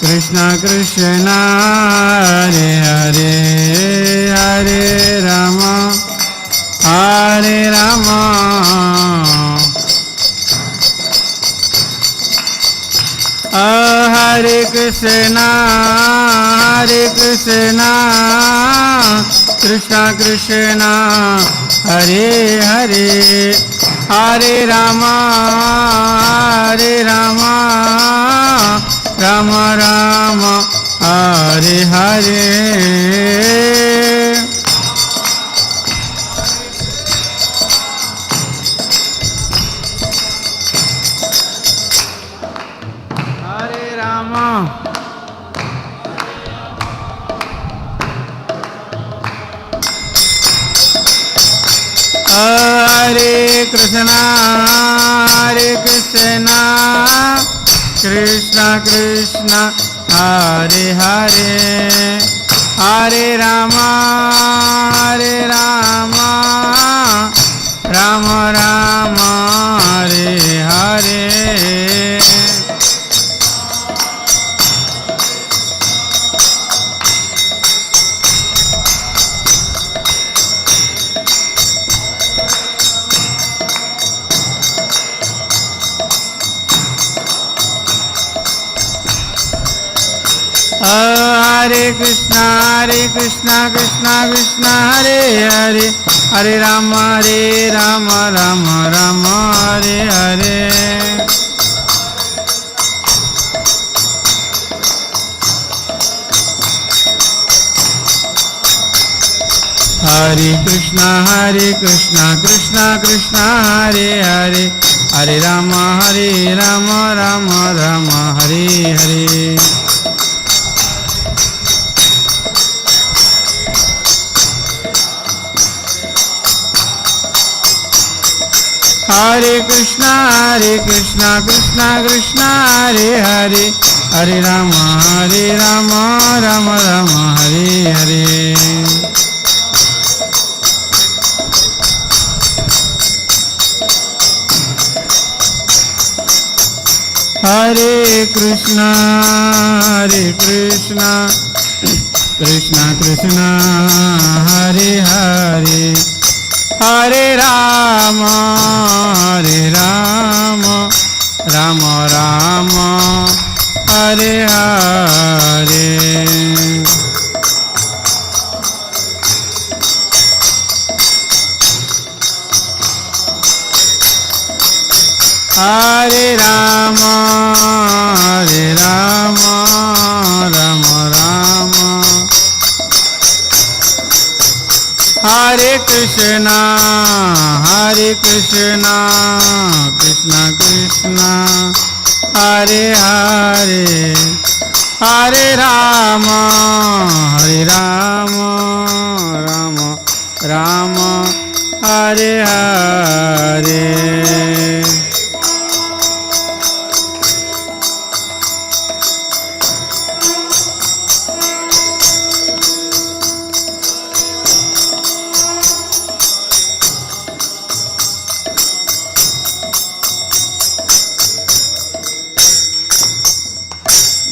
Krishna Krishna Hare Hare Hare Rama Hare Rama Hare Krishna Krishna Krishna Hare Hare Hare Rama Rama Rama Hare Hare Hare Krishna Krishna Krishna Hare Hare Hare Rama Rama Rama Hare Hare Hare Krishna Krishna Krishna Hare Hare Hare Rama Rama Rama Hare Hare Hare Krishna Krishna Krishna Hare Hare Hare Rama Rama Rama Hare Hare Hare Krishna Krishna Krishna Hare Hare Hare Rama Rama Rama Hare Hare Hare Krishna Krishna Krishna Hare Hare Hare Rama Rama Rama Hare Hare Hare Rama Rama Rama Hare Krishna Krishna Krishna Hare Hare Hare Rama Rama Hare Hare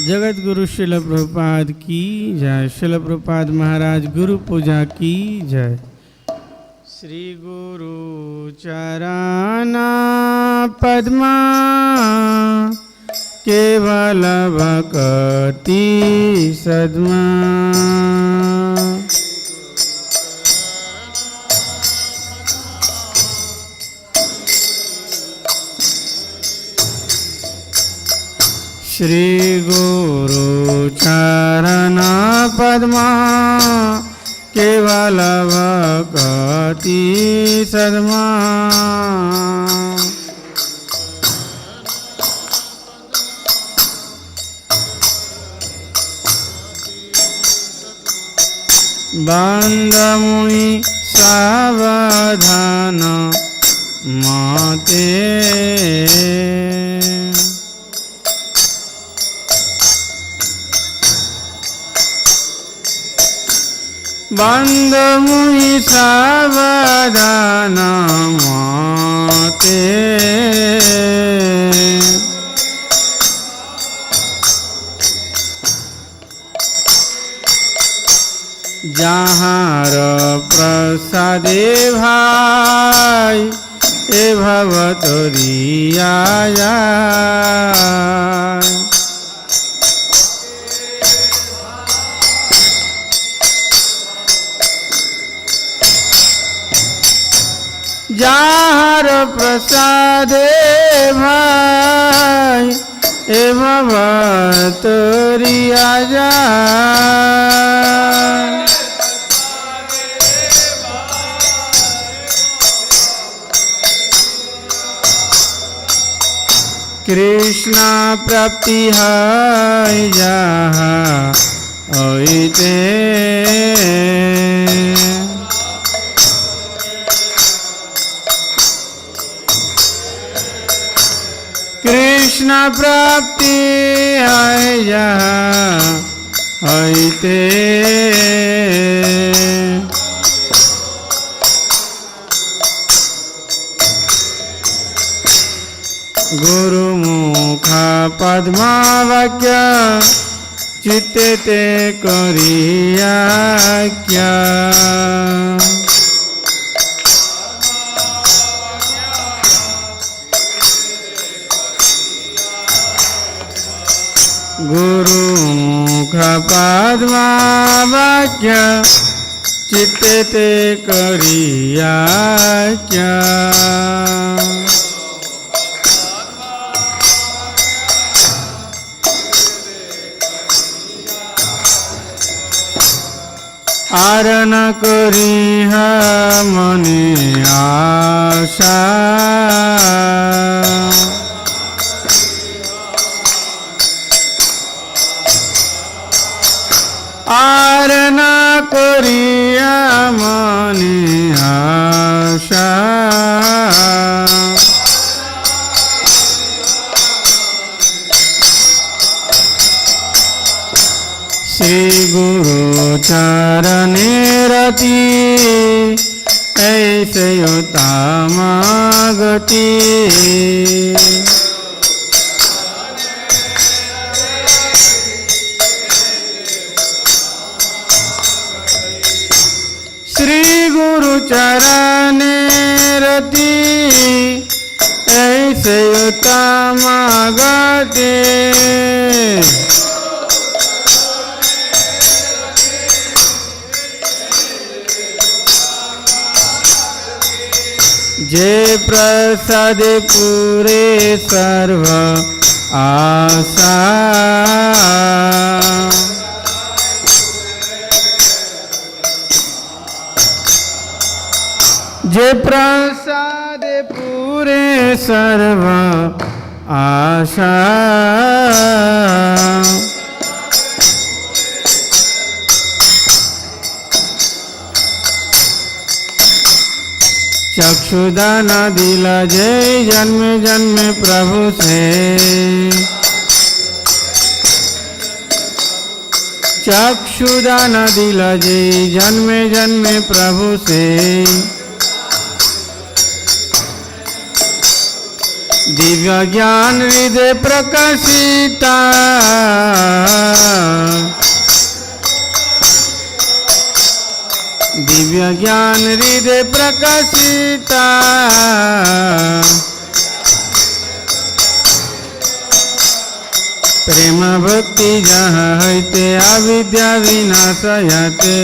Jagat Guru Srila Prabhupada की जय। श्रील प्रभुपाद महाराज गुरु पूजा की जय। श्री गुरु चरण पद्मा केवल भक्ति सद्मा श्री गुरु चरण पद्मा केवल भक्ति सद्मा बंद मुनि सावधान माते बंद मुनि सावधान माते যাহার প্রসাদে ভাই এ ভব তরিয়া যায়। যাহার প্রসাদে ভাই এ ভব তরিয়া যায়। কৃষ্ণ প্রাপ্তি হয় যাহা হইতে কৃষ্ণ প্রাপ্তি হয় যাহা হইতে গুরুমুখ পদ্মা বাক্য চিত্তে করিয়া ক্যা গুরুমুখ পদ্মা বাক্য চিত্তে করিয়া ক্যা আর না করিহ মনে আশা আর না করিয়া মনে আশা শ্রী গুরু চরণে রতি ऐसे उत्तम गति श्री गुरु चरणे रति ऐसे उत्तम गति जे प्रसाद पूरे सर्व आशा जे प्रसाद पूरे सर्व आशा चक्षुदान दिला जय जन्म जन्म प्रभु से चक्षुदान दिला जय जन्म जन्म प्रभु से दिव्य ज्ञान हृदय प्रकाशिता दिव्य ज्ञान हृदय प्रकाशिता प्रेम भक्ति जहाँ हईते अविद्या विनाशयते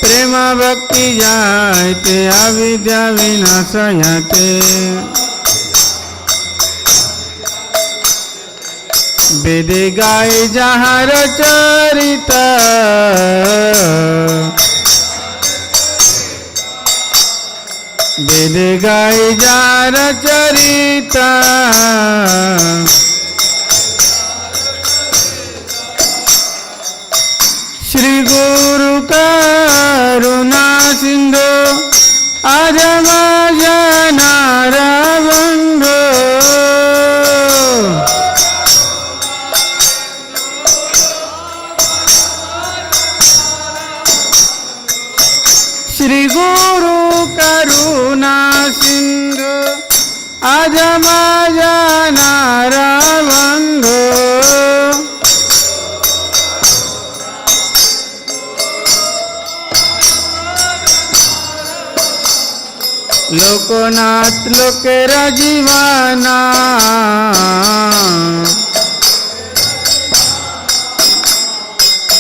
प्रेम भक्ति जहाँ हईते अविद्या विनाशयते वेदे गाय जहाँ चरिता वेदे गाय जहाँ चरिता श्री गुरु करुणा सिंधु आजम जनार बंधु श्री गुरु करुणा सिंधु आजम जनार बंधु लोकनाथ लोकेर जीवाना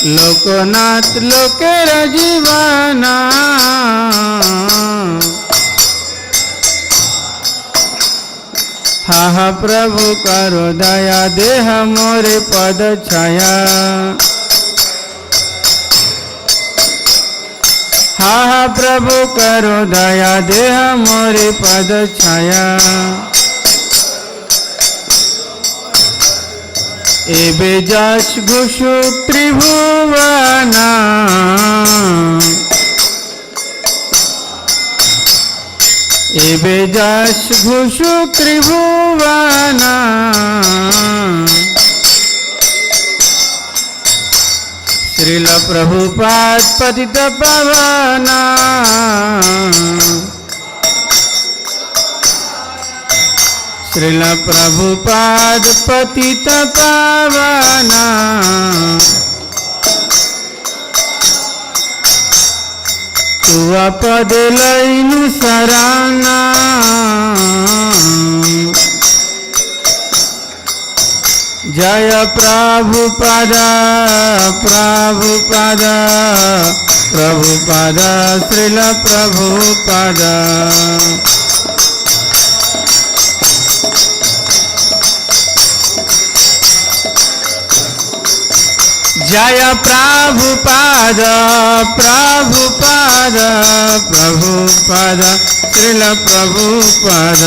लोकनाथ लोकेर जीवाना हा हा प्रभु करो दया देह मोरे पद छाया हा हा प्रभु करो दया देह मोरे पद छाया एबे जश घुषु त्रिभुवना एबे जश घुषु त्रिभुवना श्रील प्रभुपाद पतित पावना श्रील प्रभुपाद पतित पावना तुआ पद लैनु शरणा जय प्रभुपाद प्रभुपाद प्रभुपाद श्रील प्रभुपाद जय प्रभुपाद प्रभुपाद प्रभुपाद श्रील प्रभुपाद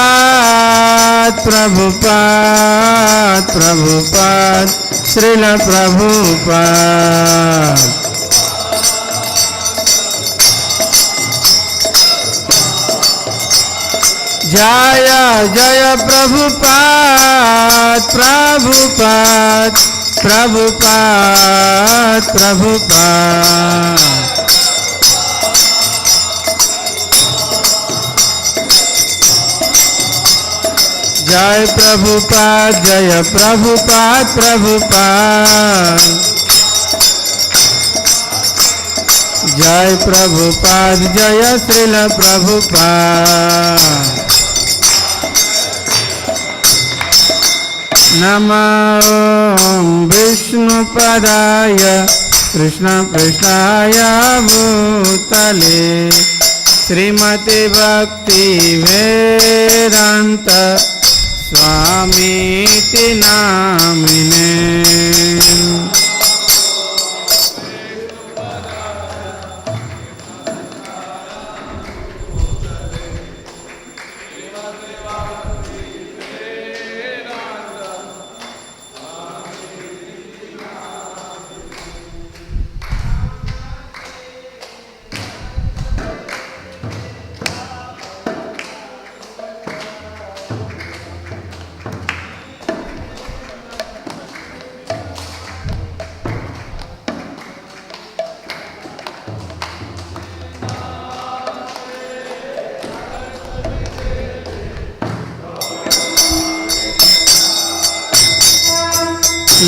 प्रभुपाद प्रभुपाद प्रभुपाद श्रील प्रभुपाद जय जय प्रभुपाद प्रभुपाद प्रभुपाद प्रभुपाद जय प्रभुपाद जय प्रभुपाद प्रभुपाद जय प्रभुपाद जय श्रील प्रभुपाद नमो विष्णुपदाय कृष्ण कृष्णाय भूतले श्रीमते भक्ति वेदांत स्वामीति नामिने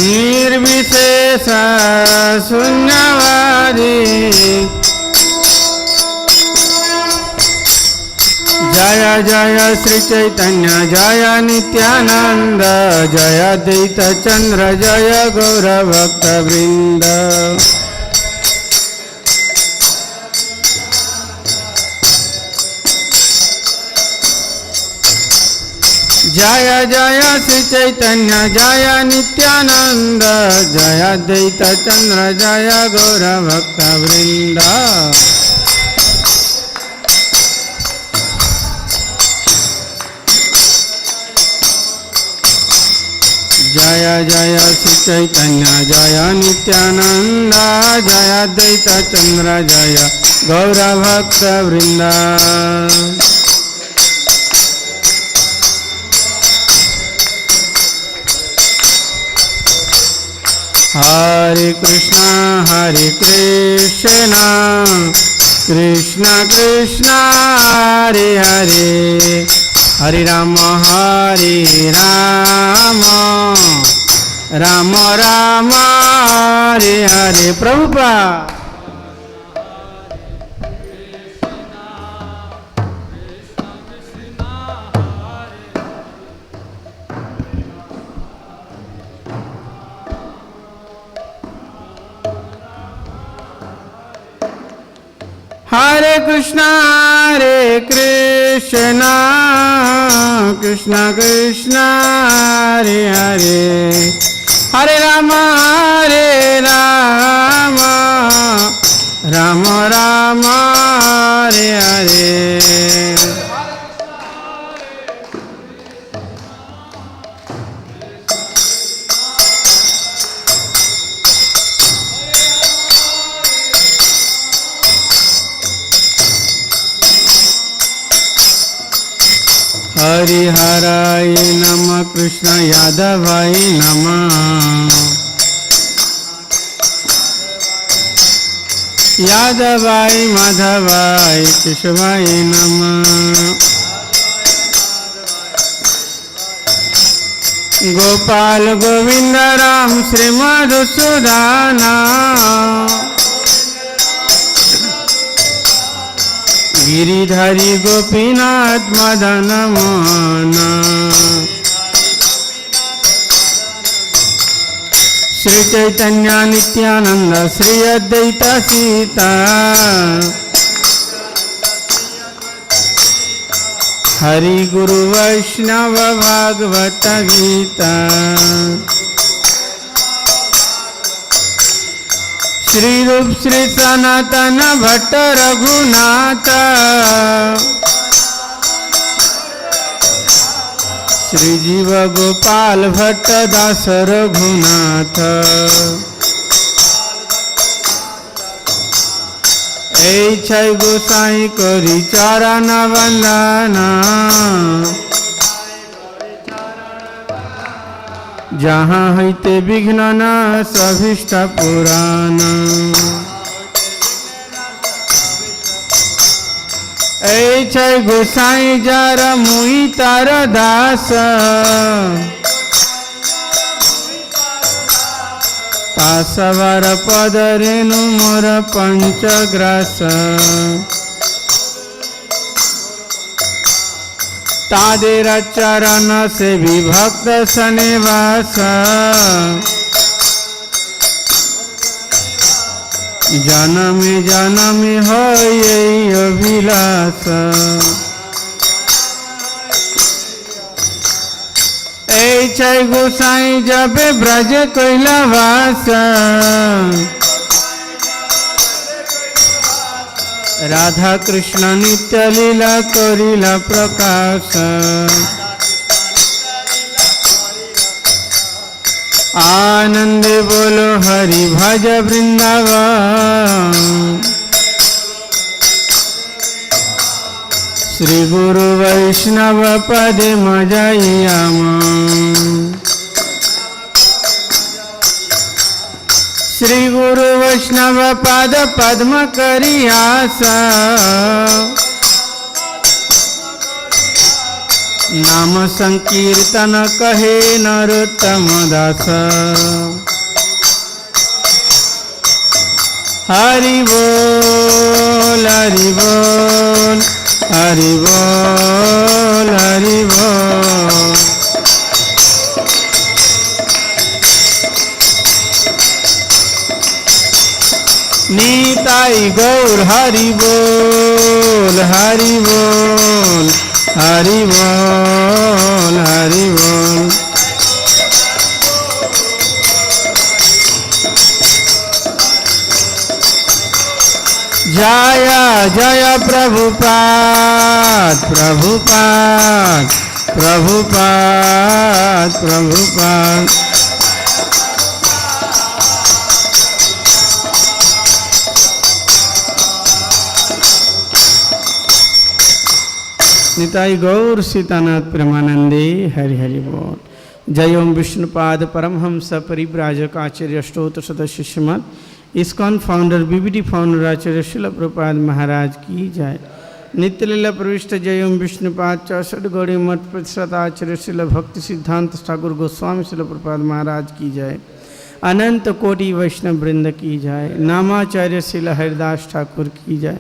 निर्विशेष शून्यवादी जय जय श्री चैतन्य जय नित्यानंद जय अद्वैत चंद्र जय गौर भक्त वृंद जय जय श्री चैतन्य जय नित्यानंद जय अद्वैत चंद्र जय गौर भक्त वृंद जय जय श्री चैतन्य जय नित्यानंद जय अद्वैत चंद्र जय गौर भक्त वृंद हरे कृष्णा कृष्ण कृष्ण हरे हरे हरे राम राम राम हरे हरे। प्रभुपाद। हरे कृष्णा कृष्णा कृष्णा हरे हरे, हरे राम राम राम हरे हरे। हरिहराय नमः, कृष्ण यादवाय नमः, यादवाय माधवाय केशवाय नमः। गोपाल गोविंद राम श्री मधुसूदन, गिरिधारी गोपीनाथ मदन मोहन। श्री चैतन्य नित्यानंद श्री अद्वैत सीता, हरि गुरु वैष्णव भागवत गीता। श्री रूप श्री सनातन भट्ट रघुनाथ, श्री जीव गोपाल भट्ट दास रघुनाथ। ऐ गोसाई करी चरण वंदना, जहाँ हईते विघ्न नाश अभीष्ट पुराण। ऐ गोसाई जार मुई तार दास, पासवार पद रेणु मोर पंचग्रास। तादेर चरण से विभक्त सनिवास, जन्म जन्म हो अभिलाष। ऐ गोसाई जब ब्रज कैलावास, राधा कृष्ण नित्य लीला करिला प्रकाश। आनंदे बोलो हरि भज वृंदावन, श्री गुरु वैष्णव पदे मजाइयाम। श्री गुरु वैष्णव पाद पद्म करियास, नाम संकीर्तन कहे नरोत्तम दास। हरि बोल हरि बोल हरि बोल हरि बोल। नीताई गौर हरि बोल हरि बोल हरि बोल हरि बोल। जय जय प्रभुपाद प्रभुपाद प्रभुपाद प्रभुपाद। निताई गौर सीतानाथ प्रेमानंदे हरि हरि बोल। जय ओम विष्णुपाद परमहंस परिव्राजक आचार्य स्तोत्र सदस्य श्रीमद ISKCON founder BBT founder acharya Srila Prabhupada Maharaj की जय। नित्यलीला प्रविष्ट जयम विष्णुपाद च गौड़ी मठ प्रतिशताचार्य शिल भक्ति सिद्धांत ठाकुर गोस्वामी शिल प्रपाद महाराज की जय। अनंत कोटि वैष्णव वृंद की जय। नामाचार्य शिल हरिदास ठाकुर की जय।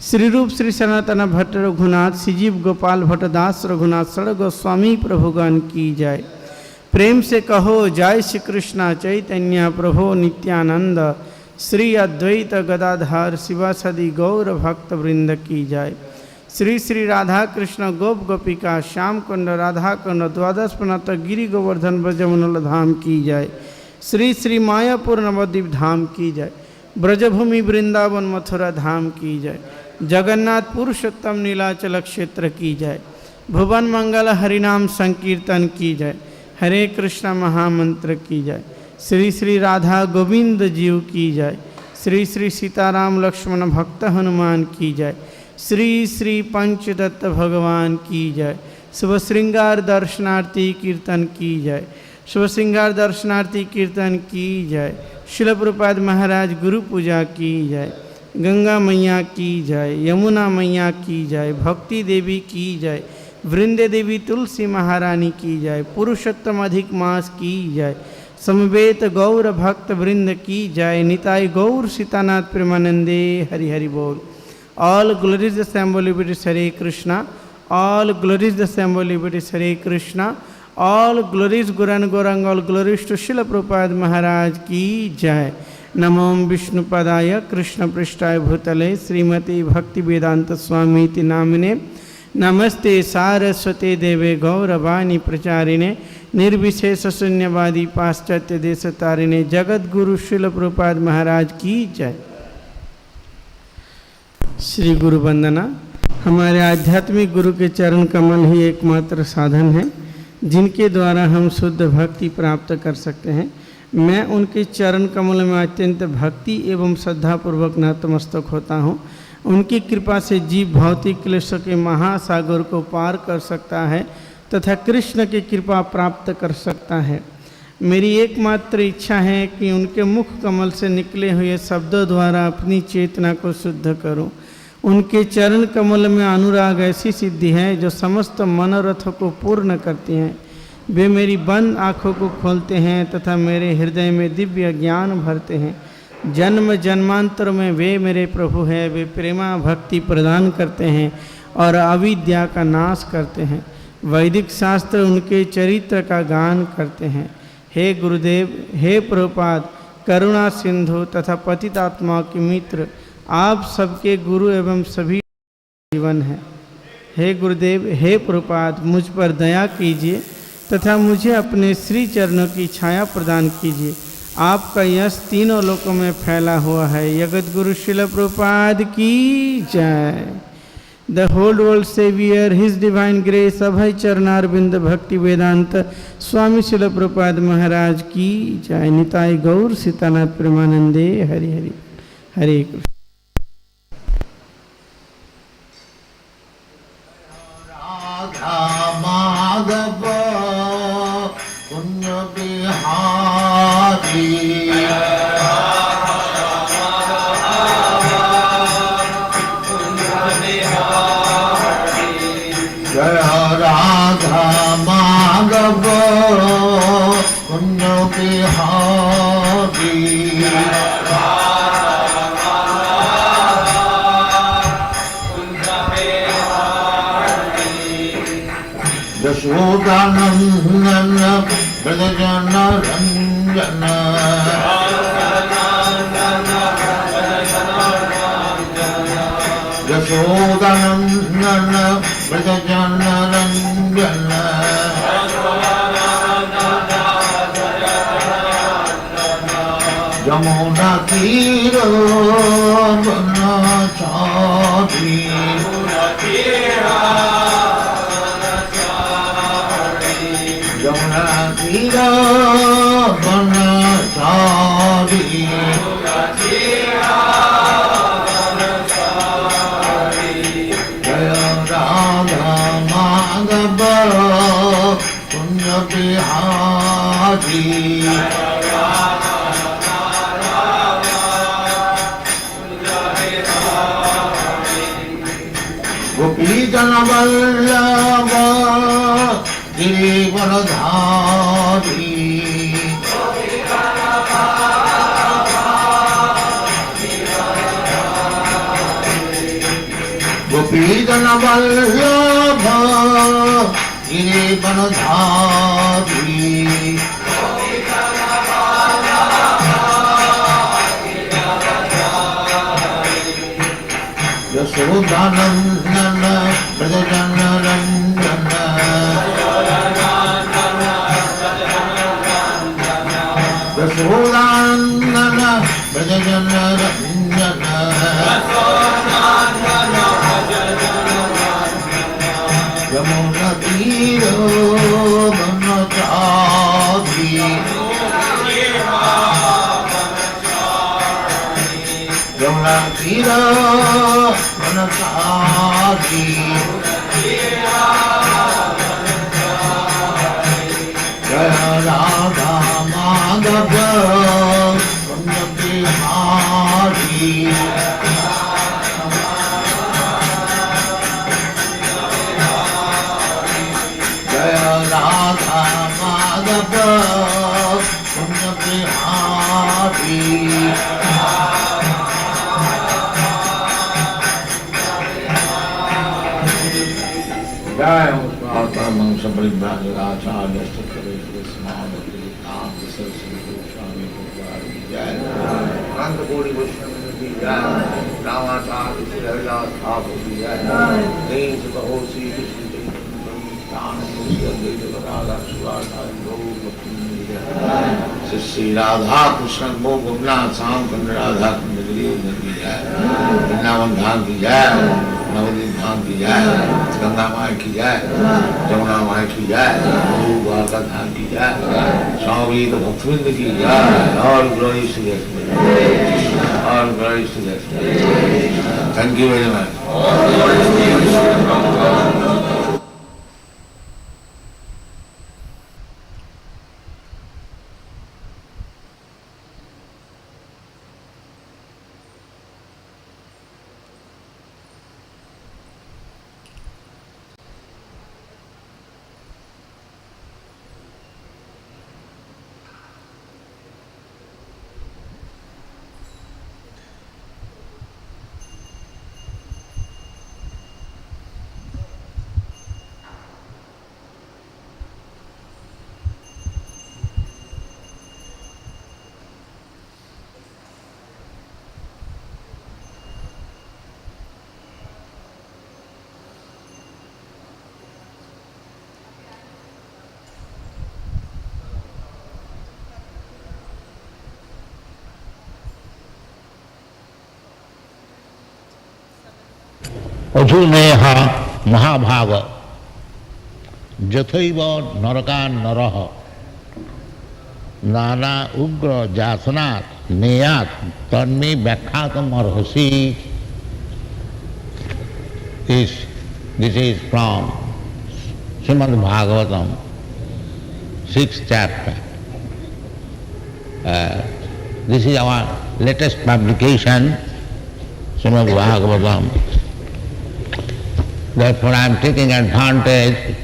श्री रूप श्री सनातन भट्ट रघुनाथ श्रीजीव गोपाल भट्टदास रघुनाथ सड़ गोस्वामी प्रभुगण की जय। प्रेम से कहो जय श्री कृष्ण चैतन्य प्रभो नित्यानंद श्री अद्वैत गदाधर शिवासदि गौर भक्त वृंद की जय। श्री श्री राधा कृष्ण गोप गोपिका श्याम कुंड राधा कुंड द्वादश पनत गिरि गोवर्धन ब्रजमनल धाम की जय। श्री श्री मायापुर नवद्वीप धाम की जय। ब्रजभूमि वृंदावन मथुरा धाम की जय। जगन्नाथ पुरुषोत्तम नीलाचल क्षेत्र की जय। भुवन मंगल हरिनाम संकीर्तन की जय। हरे कृष्ण महामंत्र की जय। श्री श्री राधा गोविंद जीव की जय। श्री श्री सीताराम लक्ष्मण भक्त हनुमान की जय। श्री श्री पंचदत्त भगवान की जय। शुभ श्रृंगार दर्शनार्थी कीर्तन की जय। शुभ श्रृंगार दर्शनार्थी कीर्तन की जय। शिल प्रपाद महाराज गुरु पूजा की जय। गंगा मैया की जय। यमुना मैया की जय। भक्ति देवी की जय। वृंदे देवी तुलसी महारानी की जय। पुरुषोत्तम अधिक मास की जय। समवेत गौर भक्त वृंद की जय। निताई गौर सीतानाथ प्रेमानंदे हरि हरि बोल। All glories the assembled liberties Hare Krishna. All glories the assembled liberties Hare Krishna. All glories गुरन Gauranga. All glories to Srila Prabhupada महाराज की जय। नमो विष्णुपदाय कृष्ण पृष्ठाय भूतले श्रीमती भक्ति वेदांत स्वामीति नामिने नमस्ते सारस्वते देवे गौरवाणी प्रचारिणे निर्विशेष शून्यवादी पाश्चात्य देश तारिणे जगत गुरु शिल प्रपाद महाराज की जय। श्री गुरु वंदना। हमारे आध्यात्मिक गुरु के चरण कमल ही एकमात्र साधन है जिनके द्वारा हम शुद्ध भक्ति प्राप्त कर सकते हैं। मैं उनके चरण कमल में अत्यंत भक्ति एवं श्रद्धापूर्वक नतमस्तक होता हूँ। उनकी कृपा से जीव भौतिक क्लेशों के महासागर को पार कर सकता है तथा कृष्ण की कृपा प्राप्त कर सकता है। मेरी एकमात्र इच्छा है कि उनके मुख कमल से निकले हुए शब्दों द्वारा अपनी चेतना को शुद्ध करूं। उनके चरण कमल में अनुराग ऐसी सिद्धि है जो समस्त मनोरथों को पूर्ण करती हैं। वे मेरी बंद आँखों को खोलते हैं तथा मेरे हृदय में दिव्य ज्ञान भरते हैं। जन्म जन्मांतर में वे मेरे प्रभु हैं। वे प्रेमा भक्ति प्रदान करते हैं और अविद्या का नाश करते हैं। वैदिक शास्त्र उनके चरित्र का गान करते हैं। हे गुरुदेव, हे प्रभुपाद, करुणा सिंधु तथा पतितात्मा के मित्र, आप सबके गुरु एवं सभी जीवन हैं। हे गुरुदेव, हे प्रभुपाद, मुझ पर दया कीजिए तथा मुझे अपने श्री चरणों की छाया प्रदान कीजिए। आपका यश तीनों लोकों में फैला हुआ है। जगत गुरु शिल प्रभुपाद की जय। The whole world saviour his divine grace Abhay Charanaravinda Bhakti Vedanta स्वामी शिल प्रभुपाद महाराज की जय। निताई गौर सीतानाथ प्रेमानंदे हरि हरि। हरे कृष्ण। माधव पुण्य बिहारी जय राधा माधव पुण्य बिहारी यशोदानंदन ब्रजजन रंजन यशोदानंदन ब्रजजन रंजन यमुना तीर बनचारी यमुना तीर बनचारी जय राधा माधव पुण्य बिहारी जन वल्लभ गिरिवरधारी गोपी जन वल्लभ गिरिवरधारी यशोदानंदन ब्रजजन रंजन यशोदानंदन ब्रजजन रंजन यमुना तीर बनचारी यमुना तीर बनचारी जय राधा माधव कुंज बिहारी जय राधा माधव कुंज बिहारी जय मंश परिव्राजकाचार्य अनंत कोटि वैष्णव की जय रामाचार्य श्री हरिदास ठाकुर की जय दीन सुख हो श्री कृष्ण श्री राधा कृष्ण गो गोपनाथ श्याम कुंड राधा कुंड गिरिवर्धन की जय वृंदावन धाम की जय नवदीप धाम की जय गंगा माई की जय जमुना माई की जय द्वारका धाम की जय स्वामी भक्तवृंद की जय और ग्लोरी टू और glory to thank you very much अधुनेह महाभाग यथैव नरकान् नरः नाना उग्र जासनात् नेयात् तन्मे व्याख्यातुम् अर्हसि. This is from Srimad Bhagavatam, 6th chapter. This is our latest publication, Srimad Bhagavatam. Therefore, I am taking advantage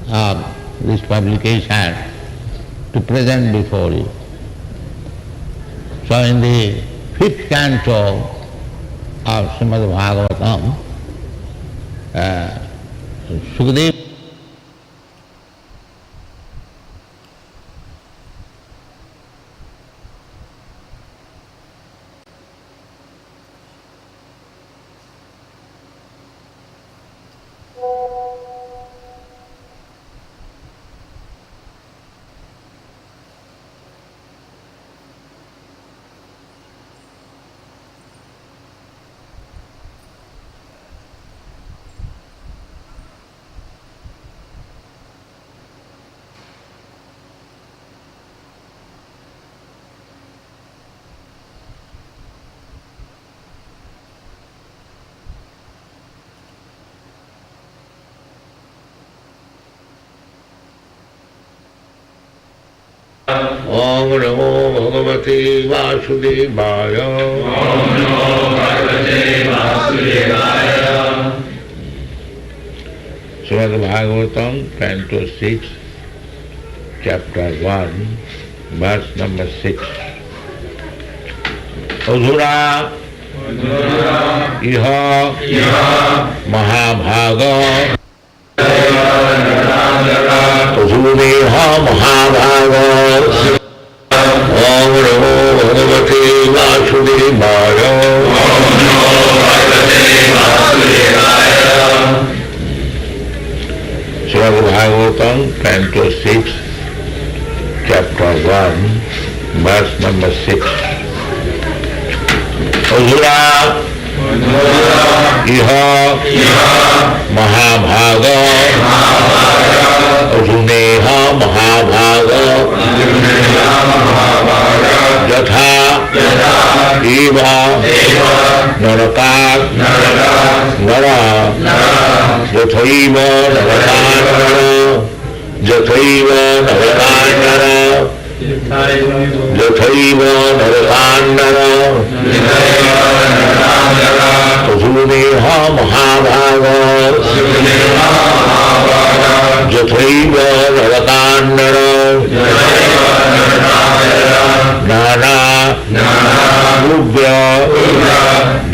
of this publication to present before you. So, in the 5th canto of Srimad Bhagavatam, 𝒄𝒉𝒂𝒏𝒕 ॐ नमो भगवते वासुदेवाय. ॐ नमो भगवते वासुदेवाय. 𝒍𝒑 Canto 6, Chapter 1, Verse number 6. Adhura iha mahabhaga Adhuneha mahabhaga Om Namo Bhagavate Vasudevaya 𝒍𝒑 Canto 6, Chapter 1, Verse number 6. Adhura iha mahabhaga Adhuneha mahabhaga Yatha eva narakat nara yathaiva narakat nara yathaiva narakat nara yathaiva narakat nara Adhuneha mahabhaga yathaiva narakat nara nana rubya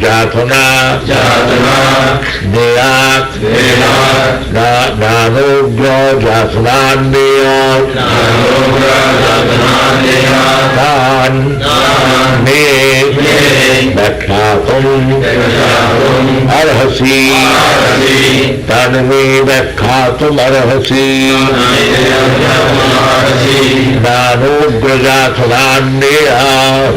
jathana deyat nanubya jathana deyat tan me vyakhyatum arhasi tan me vyakhyatum arhasi nanubya jathana deyat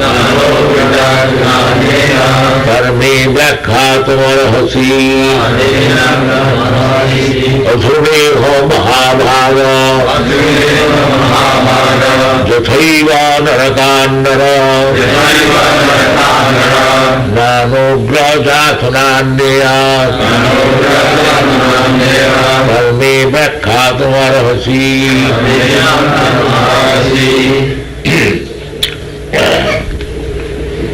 कर्मे व्याख्यातमर्हसि अधुनेह महाभागा यथैव नरकान्नर नानोग्रजाथनान्ययात् कर्मे व्याख्यातमर्हसि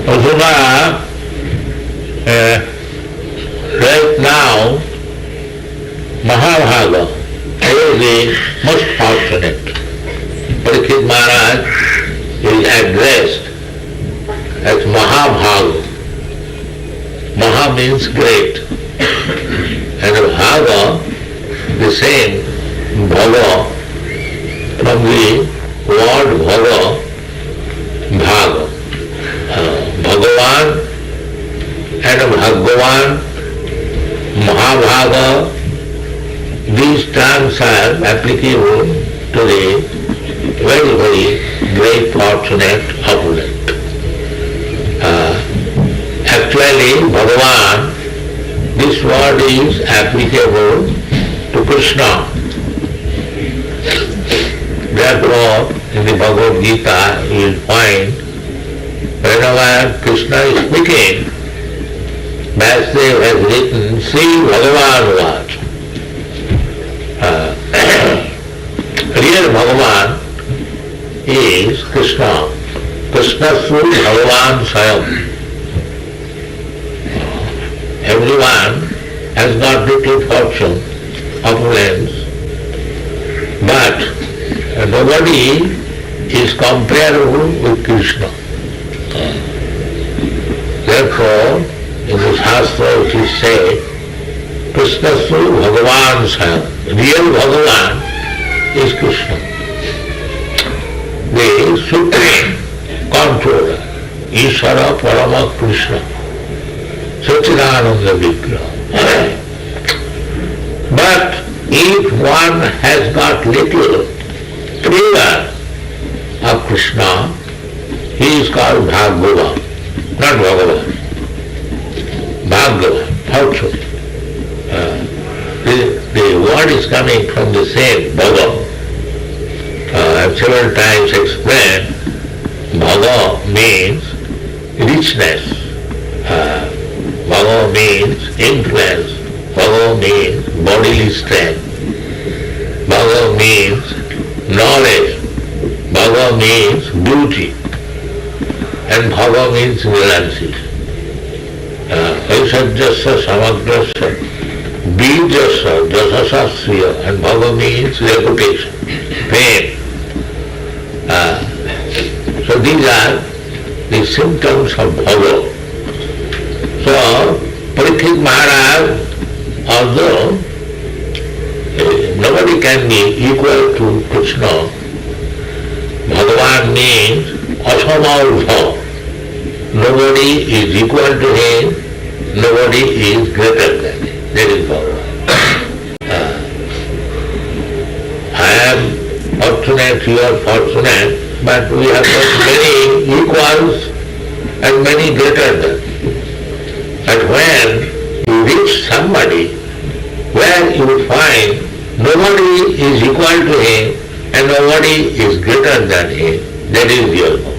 Adhuna, right now, Mahabhaga is the most fortunate. Parikshit Maharaj is addressed as Mahabhaga. Maha means great, and Bhaga, the same Bhaga, from the word Bhaga, Bhaga. Bhagavan and Bhagavan, Mahabhaga, these terms are applicable to the very, very great fortunate opulent. Actually, Bhagavan, this word is applicable to Krishna. Therefore, in the Bhagavad Gita, you will find whenever Krishna is speaking, Vasudev has written, Sri Bhagavan was. Real Bhagavan is Krishna. Krishna Sri Bhagavan Swayam. Everyone has got little fortune, opulence, but nobody is comparable with Krishna. Therefore, in the Shastra it is said, Krishna Su Bhagavan Swayam. Real Bhagavan is Krishna. The supreme controller, Ishvara Parama Krishna, Satchidananda Vigraha. But if one has got little trigger of Krishna, he is called Bhagavan, not Bhagavan. Bhagavan, how so? The word is coming from the same Bhagav. I've several times explained, Bhagav means richness, Bhagav means influence, Bhagav means bodily strength, Bhagav means knowledge, Bhagav means beauty, and Bhagav means realization. Vaisajyasya samagrasya Bijasa, Jasasasya, and Bhava means reputation, fame. So these are the symptoms of Bhava. So Parikshit Maharaj, although nobody can be equal to Krishna, Bhagavan means Asamalbha. Nobody is equal to him, nobody is greater than him. That is Bhagavan. I am fortunate, you are fortunate, but we have got many equals and many greater than. But when you reach somebody where you find nobody is equal to him and nobody is greater than him, that is your Bhagavan.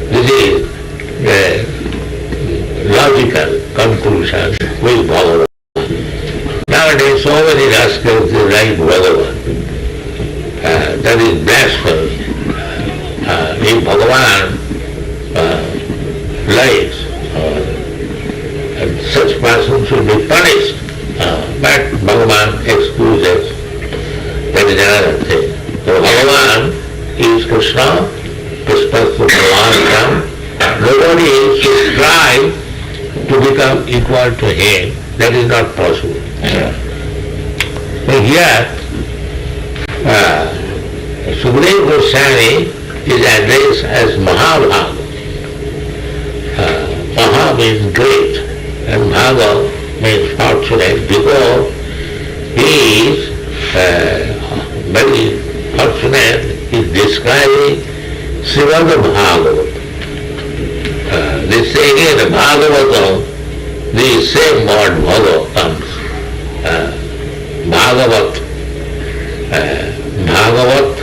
This is a logical conclusion with Bhagavan. Nowadays so many rascals they write Bhagavan. That is blasphemy. If Bhagavan likes, such person should be punished. But Bhagavan excuses. That is another thing. So Bhagavan is Krishna, Krishna to Bhagavan. Nobody should try to become equal to him. That is not possible. So here, Sukadeva Goswami is addressed as Mahabhaga. Maha means great and Bhaga means fortunate because he is very fortunate. He is describing Srimad Bhagavatam. They say again Bhagavatam, the same word Bhagavat comes. Bhagavat, Bhagavat,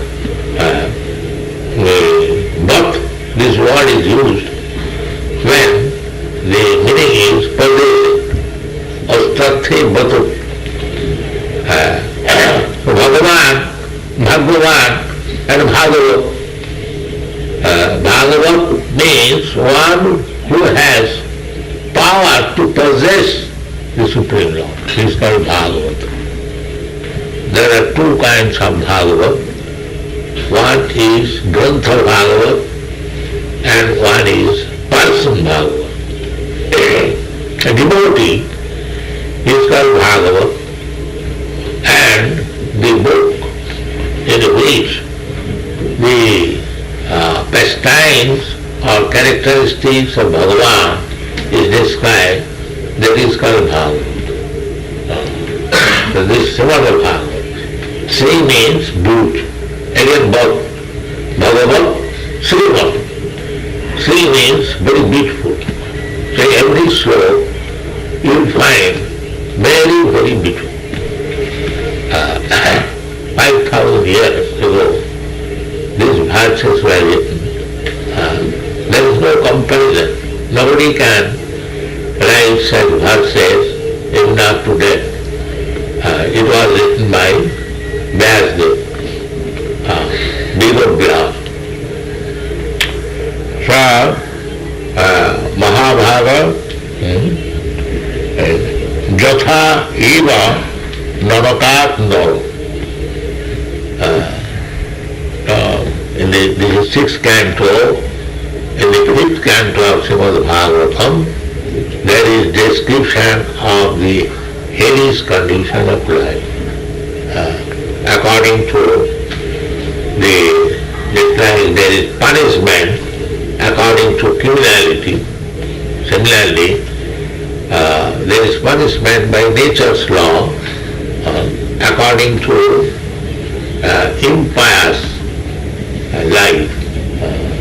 but this word is used when the meaning is Padre, Astathe Batu. Bhagavan, Bhagavan and Bhagavat. Bhagavat means one who has power to possess the Supreme Lord. He is called Bhagavat. There are two kinds of Bhagavat. One is Grantha Bhagavat and one is Person Bhagavat. A devotee is called Bhagavat, and the book in which the pastimes or characteristics of Bhagavan is described, that is called Bhagavat. So this is Srimad Bhagavat. Sri means beauty. Again, Bhagavat, Srimad. Sri means very beautiful. So every sloka you will find very, very beautiful. 5,000 years ago, these verses were written. There is no comparison. Nobody can write such verses even up to date. It was written by 𝒍𝒐, Bhagavad. So, Mahabhaga, Jatha Eva Narakat Noro. In the sixth canto, in the fifth canto of Srimad Bhagavatam, there is description of the Hare's condition of life. According to there is punishment according to criminality. Similarly, there is punishment by nature's law according to impious life.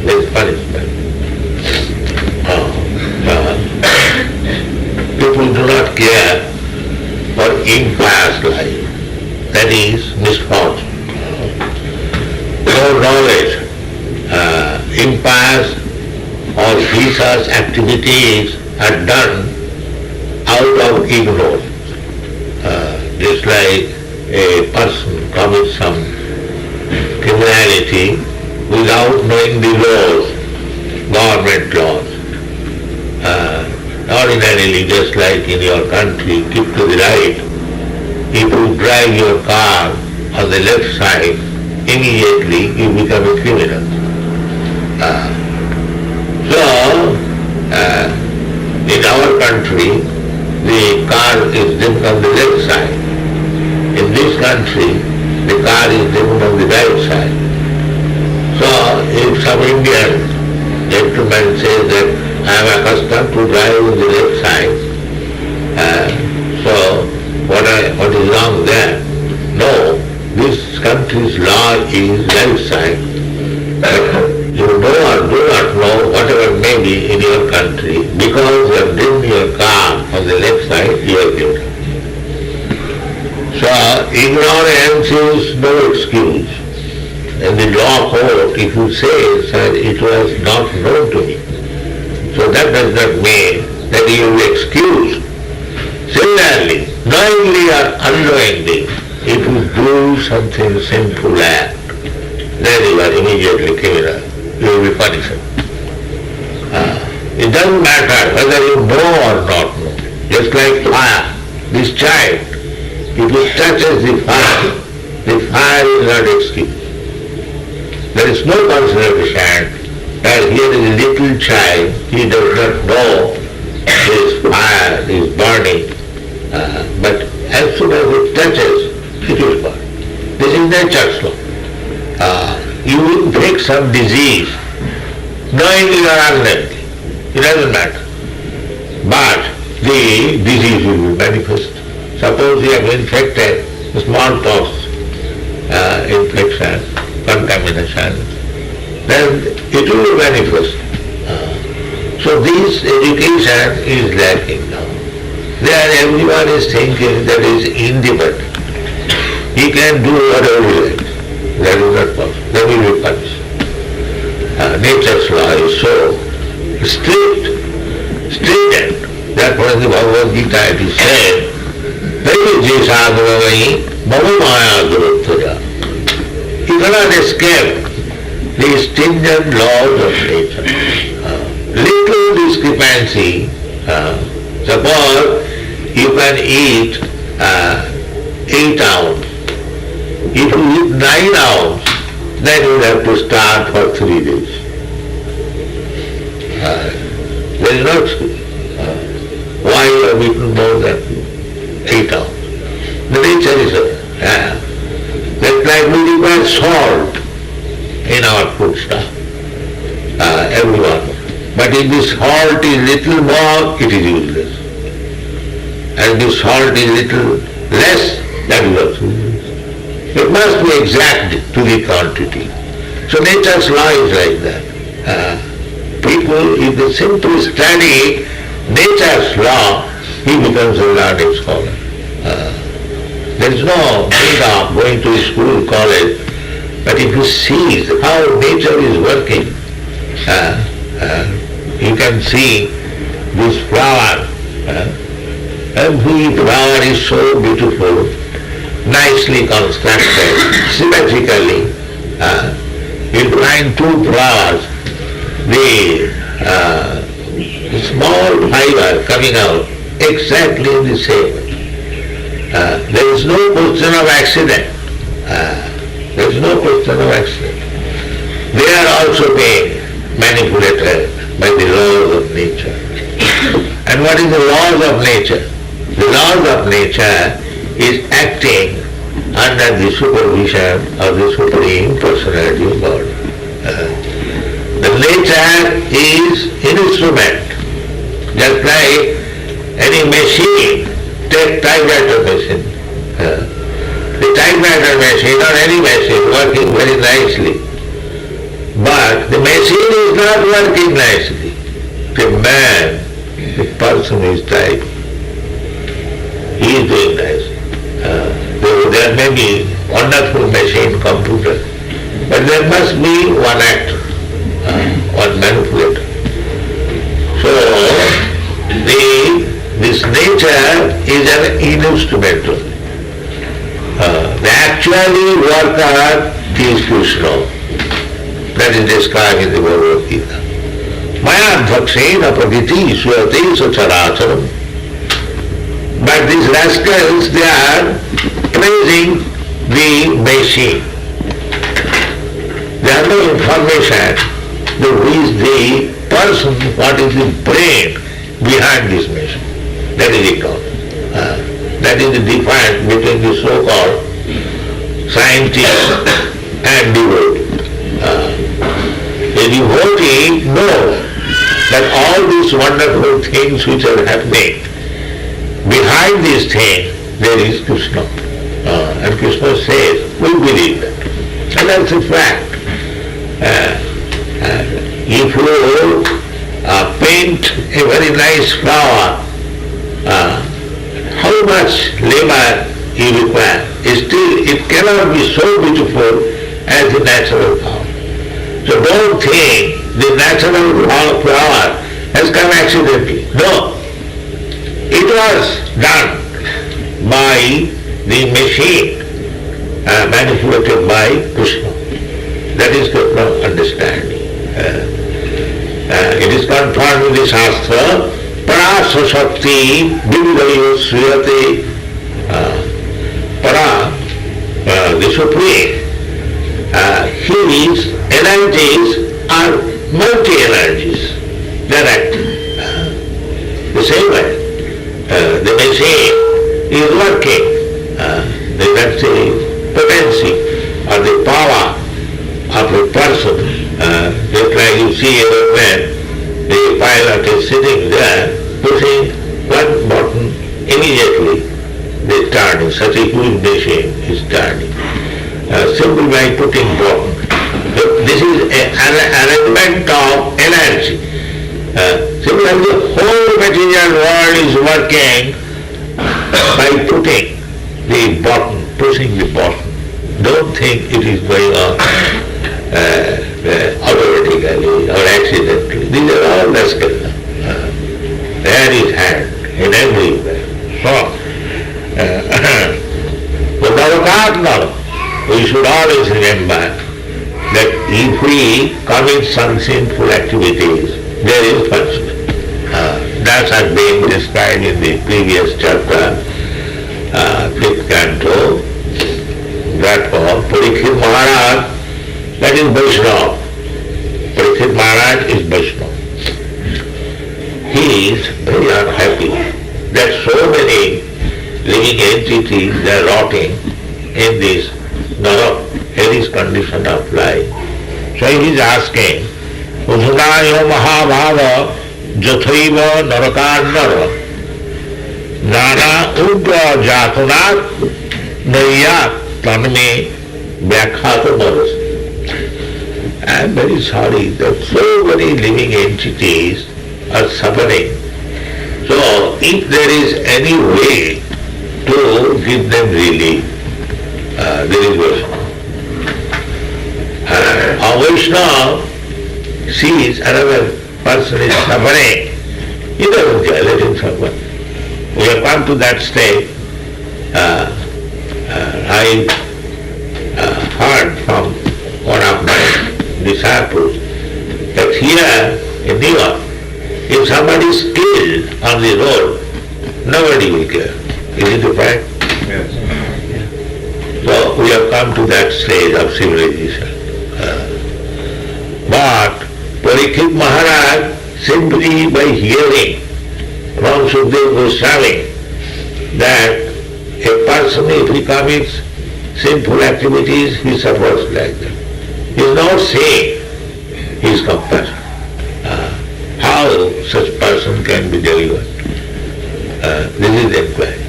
There is punishment. People do not care for impious life. That is misfortune. No knowledge, impious or vicious activities are done out of ignorance. Just like a person commits some criminality without knowing the laws, government laws. Ordinary ordinarily, just like in your country, keep to the right. If you drive your car on the left side, immediately you become a criminal. In our country, the car is driven on the left side. In this country, the car is driven on the right side. So if some Indian gentleman says that I am accustomed to drive on the left side, so what is wrong there? No, this country's law is right side. You know or do not know, whatever may be in your country, because you have driven your car on the left side, you are guilty. So ignorance is no excuse. In the law court, if you say, sir, it was not known to me, so that does not mean that you will be excused. Similarly, knowingly or unknowingly, if you do something sinful act, then you are immediately criminal. You will be punished. It doesn't matter whether you know or not know. Just like fire, this child, if it touches the fire is not excused. There is no consideration that here is a little child, he does not know this fire is burning, but as soon as it touches, it will burn. This is nature's law. You will take some disease, knowingly or unknowingly, it doesn't matter. But the disease will be manifest. Suppose you have infected smallpox infection, contamination, then it will be manifest. So this education is lacking now. There everyone is thinking that is independent. He can do whatever he likes. That is not possible. That will be punished. Nature's law is so stringent. Therefore in the Bhagavad Gita it is said, 𝒍𝒂𝒚𝒔. You cannot escape the stringent laws of nature. Little discrepancy, suppose you can eat 8 ounces. If you eat 9 ounces, then you have to start for 3 days. There is no excuse. Why you have eaten more than 8 ounces? The nature is that's like we require salt in our food stuff, everyone. But if the salt is little more, it is useless. And if salt is little less, that is also useless. It must be exact to the quantity. So nature's law is like that. People, if they simply study nature's law, he becomes a learned scholar. There is no need of going to school, college, but if you see how nature is working, you can see this flower. Every flower is so beautiful, nicely constructed, symmetrically. You find 2 flowers, the small fiber coming out exactly in the same. There is no question of accident. There is no question of accident. They are also being manipulated by the laws of nature. And what is the laws of nature? The laws of nature is acting under the supervision of the Supreme Personality of God. The nature is an instrument, just like any machine. Take typewriter machine. The typewriter machine or any machine working very nicely. But the machine is not working nicely. The man, the person who is typing, he is doing nicely. There may be wonderful machine computer, but there must be one actor, one manipulator. So this nature is an instrumental. The actually worker is Krishna. That is described in the Bhagavad Gita. Mayadha Vaksena Pragiti Swate Sacharacharam. But these rascals, they are praising the machine. They have no information that who is the person, what is the brain behind this machine. That is ignorance. That is the difference between the so-called scientist and devotee. A devotee knows that all these wonderful things which are happening, behind these things there is Krishna. And Krishna says, we believe that. And that's a fact. If you paint a very nice flower, how much labor you require, still it cannot be so beautiful as the natural flower. So don't think the natural flower has come accidentally. No. It was done by the machine manipulated by Krishna. That is Krishna's understanding. It is confirmed in the Shastra, Parasa Shakti Vividayo Sriyate. Para, the Supreme, his energies are multi-energies. They are active. The same way, the machine is working. That's the potency or the power of a person. Just like you see a man, the pilot is sitting there, pushing one button, immediately they turn. Such a huge machine is turning. Simply by putting button. This is an arrangement of energy. Similarly, the whole material world is working by putting the button, pushing the button. Don't think it is going on automatically or accidentally. These are all rascals. There is hand in everywhere. So, we should always remember that if we commit some sinful activities, there is punishment. That has been described in the previous chapter, 5th canto, that of Parikshit Maharaj, that is Vaishnava. Parikshit Maharaj is Vaishnava. He is very unhappy that so many living entities, they are rotting in this Hari's condition of life. So he is asking, Usunayo Mahabhava Jathaiva Narakarnara Nana Udra Jatunat Nayat Tanme Vyakhata Maras. I am very sorry that so many living entities are suffering. So if there is any way to give them relief, there is Vaishnava. A Vaishnava sees another person is suffering, he doesn't care, let him suffer. We have come to that state. I heard from one of my disciples that here in New York, if somebody is killed on the road, nobody will care. Is it a fact? Yes. So we have come to that stage of civilization. But Parikshit Maharaj, simply by hearing from Sukadeva Goswami that a person, if he commits sinful activities, he suffers like that. He is not saying he is compassionate. How such person can be delivered? This is the inquiry.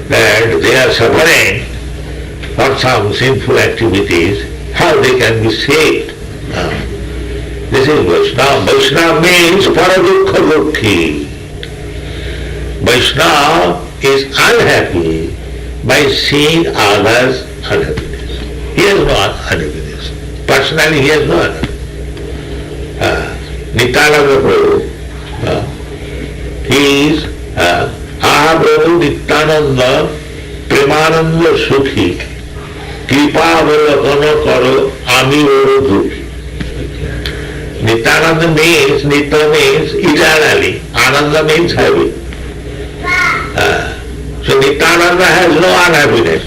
That they are suffering for some sinful activities, how they can be saved. This is Vaishnava. Vaishnava means paradukha dukhi. Vaishnava is unhappy by seeing others' unhappiness. He has no unhappiness. Personally, he has no unhappiness. Nityananda Prabhu, he is Aha Prabhu Nityananda Premananda Sukhi Kripa Avalokana Karo Ami Voro Dukhi. Nityananda means, Nitya means eternally, Ananda means happy. So Nityananda has no unhappiness.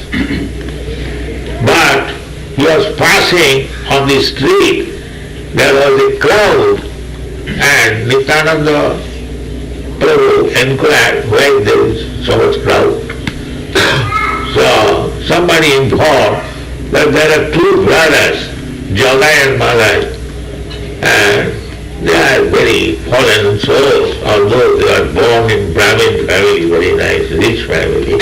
But he was passing on the street, there was a crowd, and Nityananda Prabhu inquired why there is so much crowd. So somebody informed that there are two brothers, Jagai and Malai, and they are very fallen souls, although they are born in Brahmin family, very nice, rich family,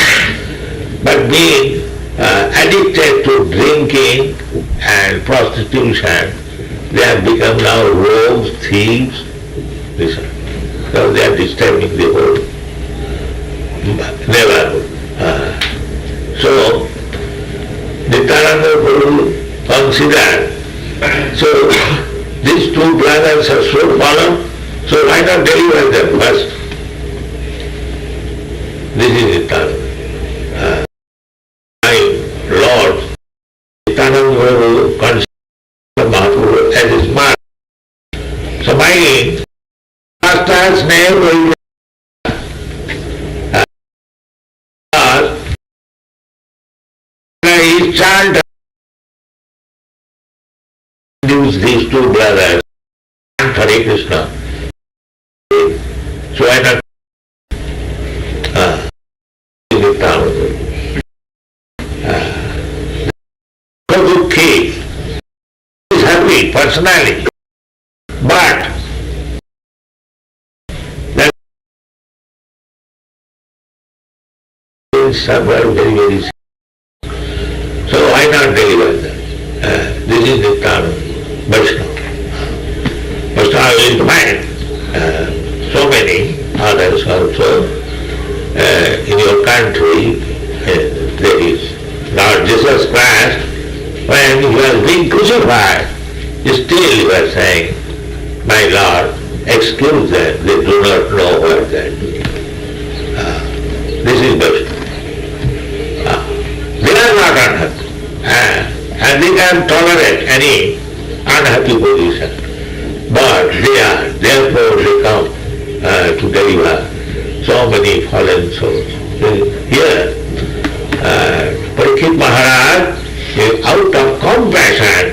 but being addicted to drinking and prostitution, they have become now rogues, thieves. Listen, now they are disturbing the whole neighborhood. So, Nityananda Guru considered, so these two brothers are so fallen, so why not deliver them first? This is Nityananda. My Lord, Nityananda Guru considered Mahaprabhu as his master. So my master's name will be he chanted these two brothers, Hare Krishna. So I not 𝒄𝒉𝒂𝒏𝒕 is happy personally, but that is suffer very, very sick. So why not deliver them? This is the term Vaishnava. Vaishnava will find so many others also. In your country there is Lord Jesus Christ, when he was being crucified, still you are saying, my Lord, excuse them, they do not know what they are doing. This is Vaishnava. They are not unhappy, and they can tolerate any unhappy position, but they are, therefore they come to deliver so many fallen souls. Here, Parikshit Maharaj, out of compassion,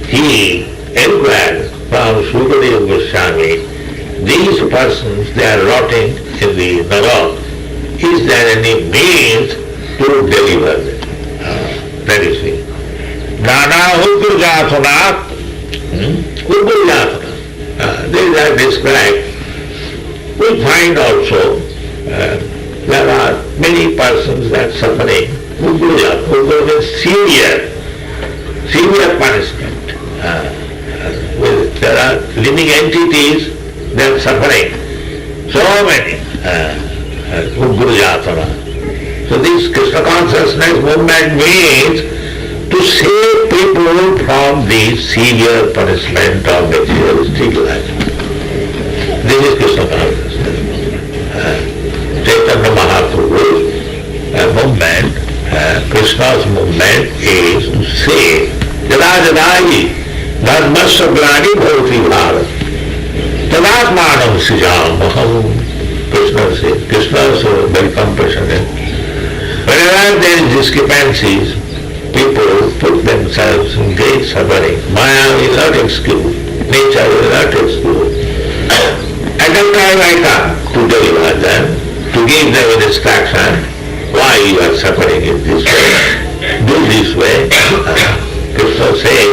he inquired from 𝒄𝒉𝒂𝒏𝒕 Goswami, these persons, they are rotting in the Narak. Is there any means to deliver them? That is it. Nana 𝒄𝒉𝒂𝒏𝒕, 𝒄𝒉𝒂𝒏𝒕. These are described. We find also there are many persons that are suffering. 𝒄𝒉𝒂𝒏𝒕 means severe punishment. There are living entities that are suffering. So many. 𝒄𝒉𝒂𝒏𝒕. So this Krishna consciousness movement means to save people from the severe punishment of materialistic life. This is Krishna consciousness. Chaitanya Mahaprabhu's movement, Krishna's movement is to save. Jada jadahi dharmasya glani bhavati bharat tadatmanam srijamaham. Krishna says, Krishna is very compassionate. Whenever there is discrepancies, people put themselves in great suffering. Maya will not excuse, nature will not excuse. At that time I come to deliver them, to give them an instruction, why you are suffering in this way. Do this way. Krishna says,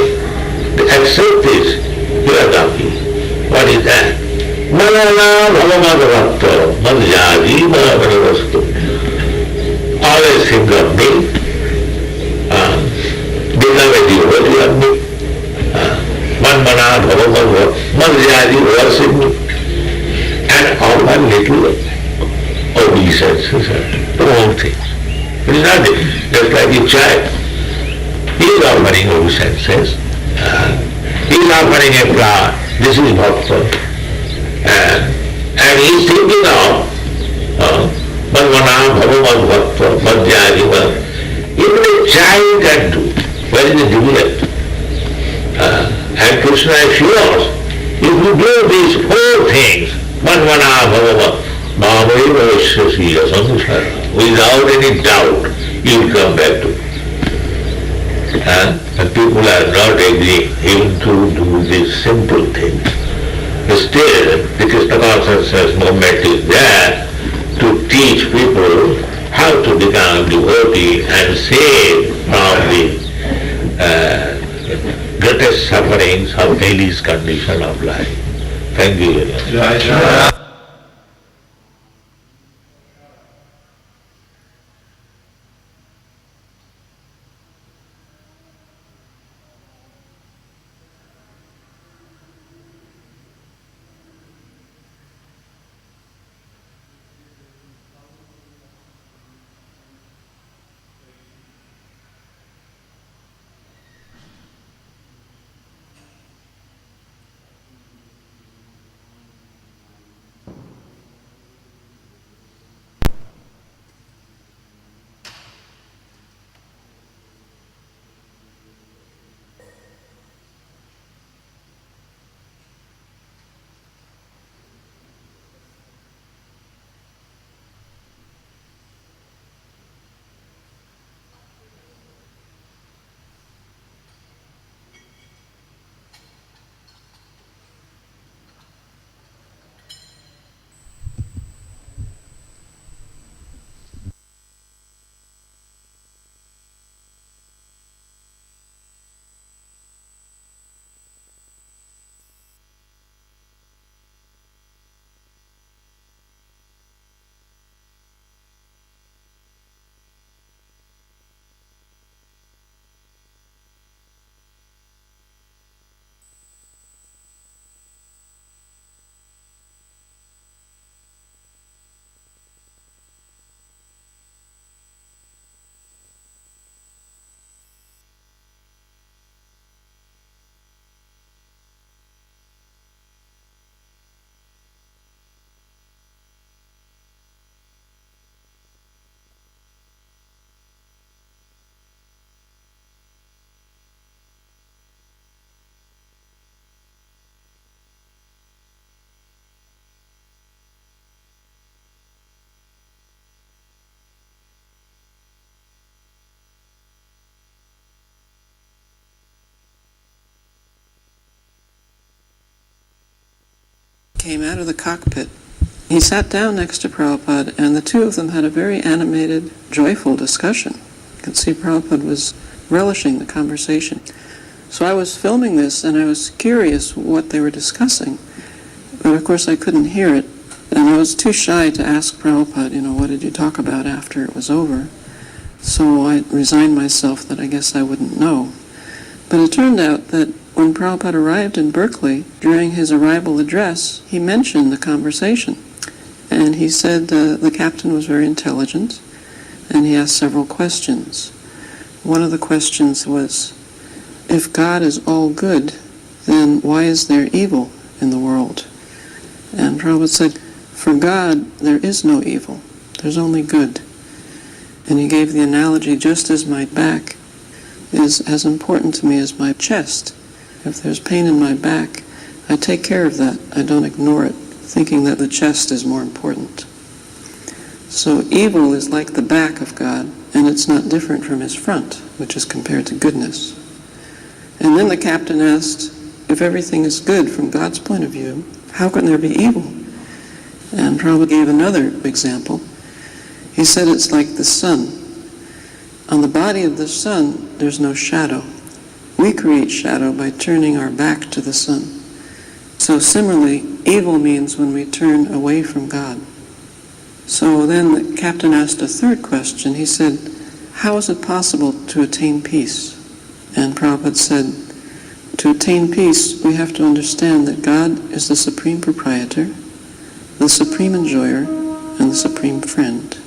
accept this, you are happy. What is that? Manana bhavamadvatta 𝒍𝒍𝒂𝒏𝒕. Always think of me. Beloved, you worthy of me. Manmana bhavamadvatta 𝒍𝒍𝒂𝒏𝒕, worship me. And offer little obeisances, the whole thing. It is not just like a child. He is offering obeisances. He is offering a flower. This is bhakta. And he is thinking of Manmana bhavamadvatta �𝒍𝒂𝒏𝒕. Even a child can do. Where is the dividend? And Krishna assures, If you do these four things, without any doubt, you will come back to me. And people are not agreeing even to do these simple things. Still, the Krishna consciousness movement is there to teach people how to become devotee and save from the greatest sufferings of daily condition of life. Thank you very much. Came out of the cockpit. He sat down next to Prabhupada, and the two of them had a very animated, joyful discussion. You can see Prabhupada was relishing the conversation. So I was filming this, and I was curious what they were discussing. But of course I couldn't hear it, and I was too shy to ask Prabhupada, what did you talk about after it was over? So I resigned myself that I guess I wouldn't know. But it turned out that when Prabhupada arrived in Berkeley, during his arrival address, he mentioned the conversation. And he said the captain was very intelligent, and he asked several questions. One of the questions was, if God is all good, then why is there evil in the world? And Prabhupada said, for God, there is no evil. There's only good. And he gave the analogy, just as my back is as important to me as my chest. If there's pain in my back, I take care of that. I don't ignore it, thinking that the chest is more important. So evil is like the back of God, and it's not different from his front, which is compared to goodness. And then the captain asked, if everything is good from God's point of view, how can there be evil? And Prabhupada gave another example. He said it's like the sun. On the body of the sun, there's no shadow. We create shadow by turning our back to the sun. So similarly, evil means when we turn away from God. So then the captain asked a third question. He said, how is it possible to attain peace? And Prabhupada said, to attain peace, we have to understand that God is the supreme proprietor, the supreme enjoyer, and the supreme friend.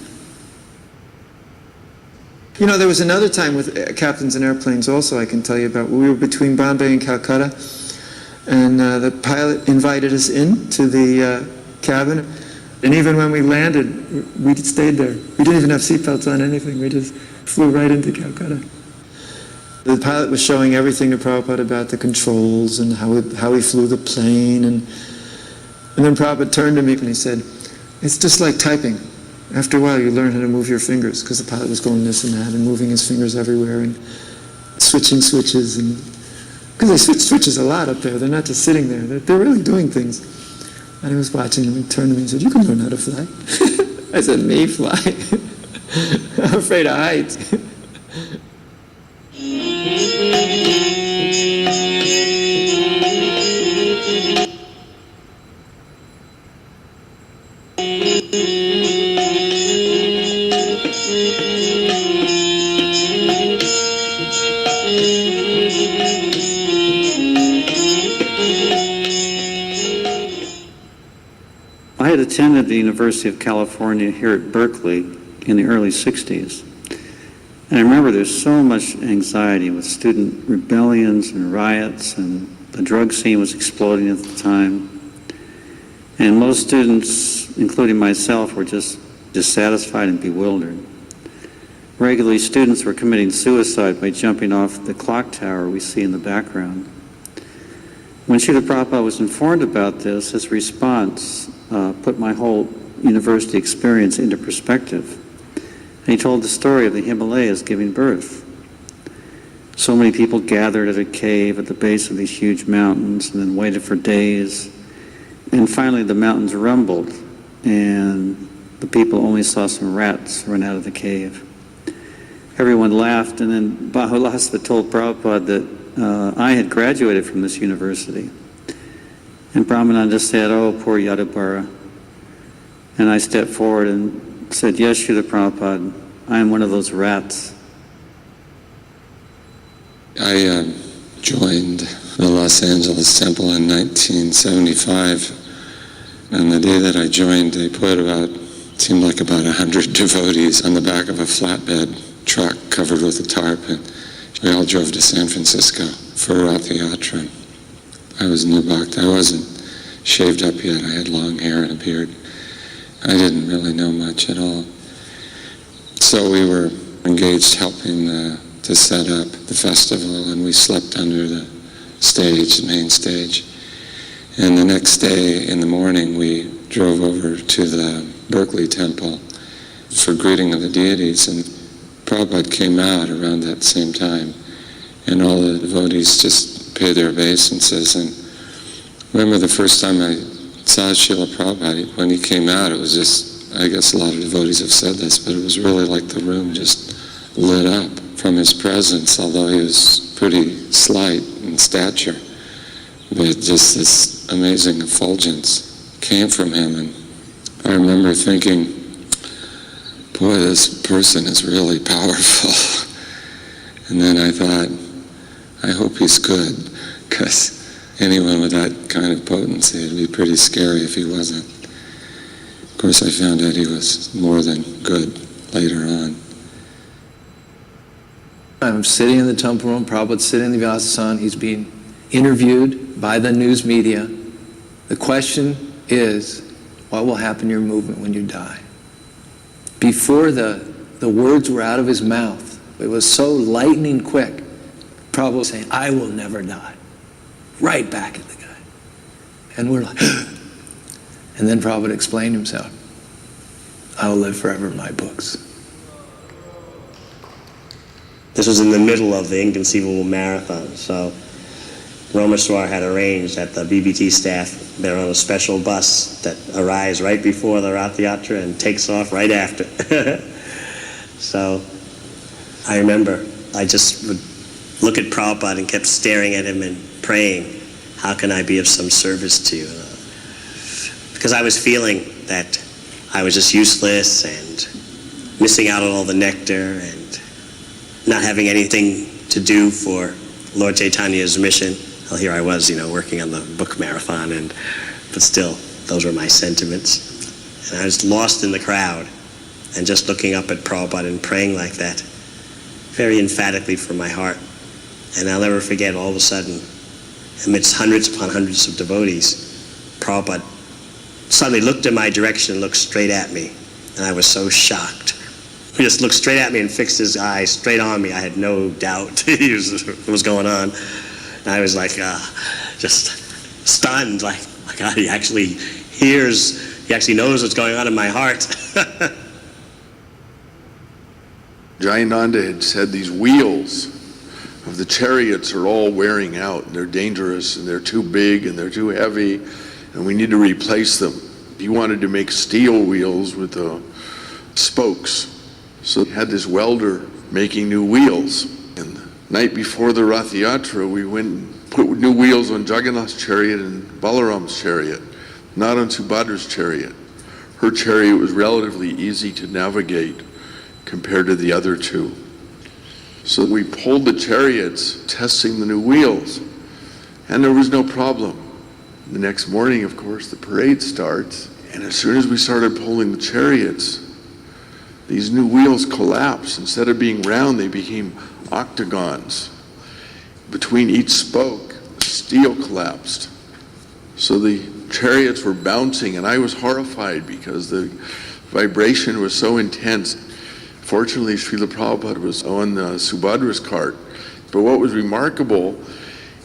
There was another time with captains and airplanes also I can tell you about. We were between Bombay and Calcutta, and the pilot invited us in to the cabin. And even when we landed, we stayed there. We didn't even have seatbelts on, anything. We just flew right into Calcutta. The pilot was showing everything to Prabhupada about the controls and how he flew the plane, and then Prabhupada turned to me and he said, "It's just like typing. After a while you learn how to move your fingers," because the pilot was going this and that and moving his fingers everywhere and switching switches, and because they switch switches a lot up there. They're not just sitting there. They're really doing things. And he was watching him and turned to me and said, "You can learn how to fly." I said, "Me fly? I'm afraid of heights." I had attended the University of California here at Berkeley in the early 60s. And I remember there's so much anxiety with student rebellions and riots, and the drug scene was exploding at the time. And most students, including myself, were just dissatisfied and bewildered. Regularly, students were committing suicide by jumping off the clock tower we see in the background. When Srila Prabhupada was informed about this, his response put my whole university experience into perspective. And he told the story of the Himalayas giving birth. So many people gathered at a cave at the base of these huge mountains and then waited for days. And finally the mountains rumbled and the people only saw some rats run out of the cave. Everyone laughed, and then Bahulasva told Prabhupada that I had graduated from this university. And Brahmananda said, "Oh, poor Yadabara." And I stepped forward and said, "Yes, Srila Prabhupada, I am one of those rats." I joined the Los Angeles Temple in 1975. And the day that I joined, they put seemed like about 100 devotees on the back of a flatbed truck covered with a tarp. And we all drove to San Francisco for Arati Yatra. I was new bhakta. I wasn't shaved up yet. I had long hair and a beard. I didn't really know much at all. So we were engaged helping to set up the festival, and we slept under the stage, the main stage. And the next day in the morning, we drove over to the Berkeley Temple for greeting of the deities, and Prabhupada came out around that same time, and all the devotees just paid their obeisances. And remember the first time I saw Srila Prabhupada, when he came out, it was just, I guess a lot of devotees have said this, but it was really like the room just lit up from his presence, although he was pretty slight in stature. But just this amazing effulgence came from him, and I remember thinking, boy, this person is really powerful. And then I thought, I hope he's good, because anyone with that kind of potency, it'd be pretty scary if he wasn't. Of course, I found out he was more than good later on. I'm sitting in the temple room, Prabhupada's sitting in the Vyasasana, he's being interviewed by the news media. The question is, what will happen to your movement when you die? Before the words were out of his mouth, it was so lightning quick, Prabhupada was saying, "I will never die." Right back at the guy. And we're like, and then Prabhupada explained himself, "I will live forever in my books." This was in the middle of the Inconceivable Marathon, so Rama had arranged that the BBT staff, they're on a special bus that arrives right before the Rath Yatra and takes off right after. So I remember I just would look at Prabhupada and kept staring at him and praying, how can I be of some service to you? Because I was feeling that I was just useless and missing out on all the nectar and not having anything to do for Lord Chaitanya's mission. Well, here I was, working on the book marathon, but still, those were my sentiments. And I was lost in the crowd and just looking up at Prabhupada and praying like that, very emphatically from my heart. And I'll never forget, all of a sudden, amidst hundreds upon hundreds of devotees, Prabhupada suddenly looked in my direction and looked straight at me. And I was so shocked He just looked straight at me and fixed his eyes straight on me. I had no doubt what was going on. And I was like, just stunned, like, my God, he actually hears, he actually knows what's going on in my heart. Jayananda had said these wheels of the chariots are all wearing out, and they're dangerous, and they're too big, and they're too heavy, and we need to replace them. He wanted to make steel wheels with spokes. So he had this welder making new wheels. And the night before the Rath Yatra, we went and put new wheels on Jagannath's chariot and Balaram's chariot, not on Subhadra's chariot. Her chariot was relatively easy to navigate compared to the other two. So we pulled the chariots, testing the new wheels, and there was no problem. The next morning, of course, the parade starts, and as soon as we started pulling the chariots, these new wheels collapsed. Instead of being round, they became octagons. Between each spoke, steel collapsed. So the chariots were bouncing, and I was horrified because the vibration was so intense. Fortunately, Srila Prabhupada was on Subhadra's cart. But what was remarkable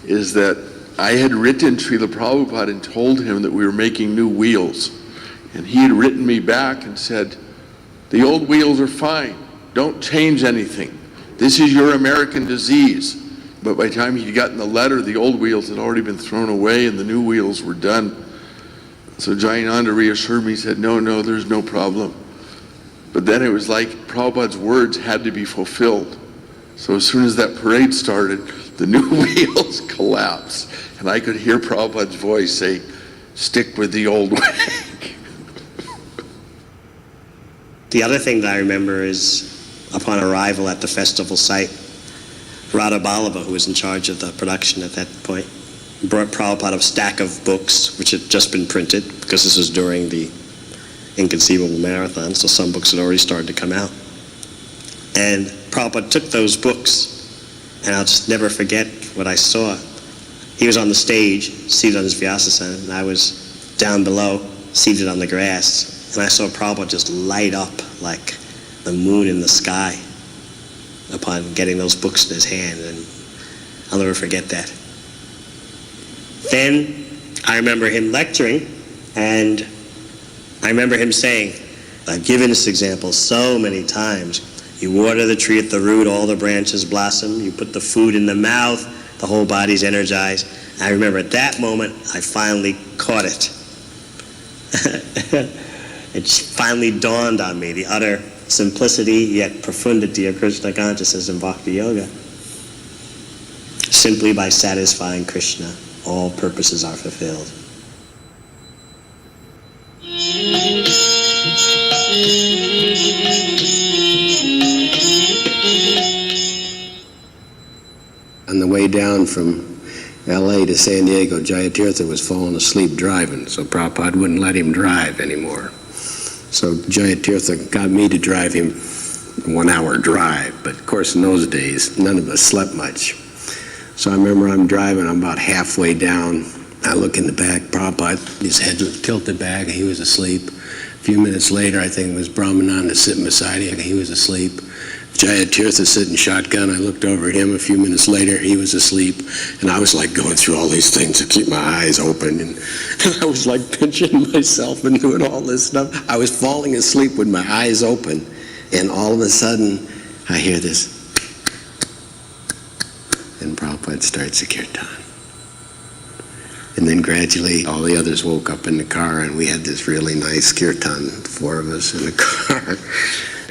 is that I had written Srila Prabhupada and told him that we were making new wheels. And he had written me back and said, the old wheels are fine. Don't change anything. This is your American disease. But by the time he'd gotten the letter, the old wheels had already been thrown away and the new wheels were done. So Jayananda reassured me, he said, no, there's no problem. But then it was like Prabhupada's words had to be fulfilled. So as soon as that parade started, the new wheels collapsed. And I could hear Prabhupada's voice say, stick with the old way. The other thing that I remember is, upon arrival at the festival site, Radha Ballabha, who was in charge of the production at that point, brought Prabhupada a stack of books which had just been printed, because this was during the Inconceivable Marathon, so some books had already started to come out. And Prabhupada took those books, and I'll just never forget what I saw. He was on the stage, seated on his Vyasasana, and I was down below, seated on the grass. And I saw Prabhupada just light up like the moon in the sky upon getting those books in his hand, and I'll never forget that. Then I remember him lecturing, and I remember him saying, I've given this example so many times. You water the tree at the root, all the branches blossom. You put the food in the mouth, the whole body's energized. I remember at that moment, I finally caught it. It finally dawned on me, the utter simplicity yet profundity of Krishna consciousness and bhakti yoga. Simply by satisfying Krishna, all purposes are fulfilled. On the way down from LA to San Diego, Jayatirtha was falling asleep driving, so Prabhupada wouldn't let him drive anymore. So Jayatirtha got me to drive him a 1 hour drive, but of course in those days, none of us slept much. So I remember I'm driving, I'm about halfway down, I look in the back, Prabhupada, his head tilted back, he was asleep. A few minutes later, I think it was Brahmananda sitting beside him, he was asleep. Jayatirtha sitting shotgun, I looked over at him, a few minutes later, he was asleep, and I was like going through all these things to keep my eyes open, and I was like pinching myself and doing all this stuff. I was falling asleep with my eyes open, and all of a sudden, I hear this, and Prabhupada starts the kirtan. And then gradually, all the others woke up in the car, and we had this really nice kirtan, 4 of us in the car.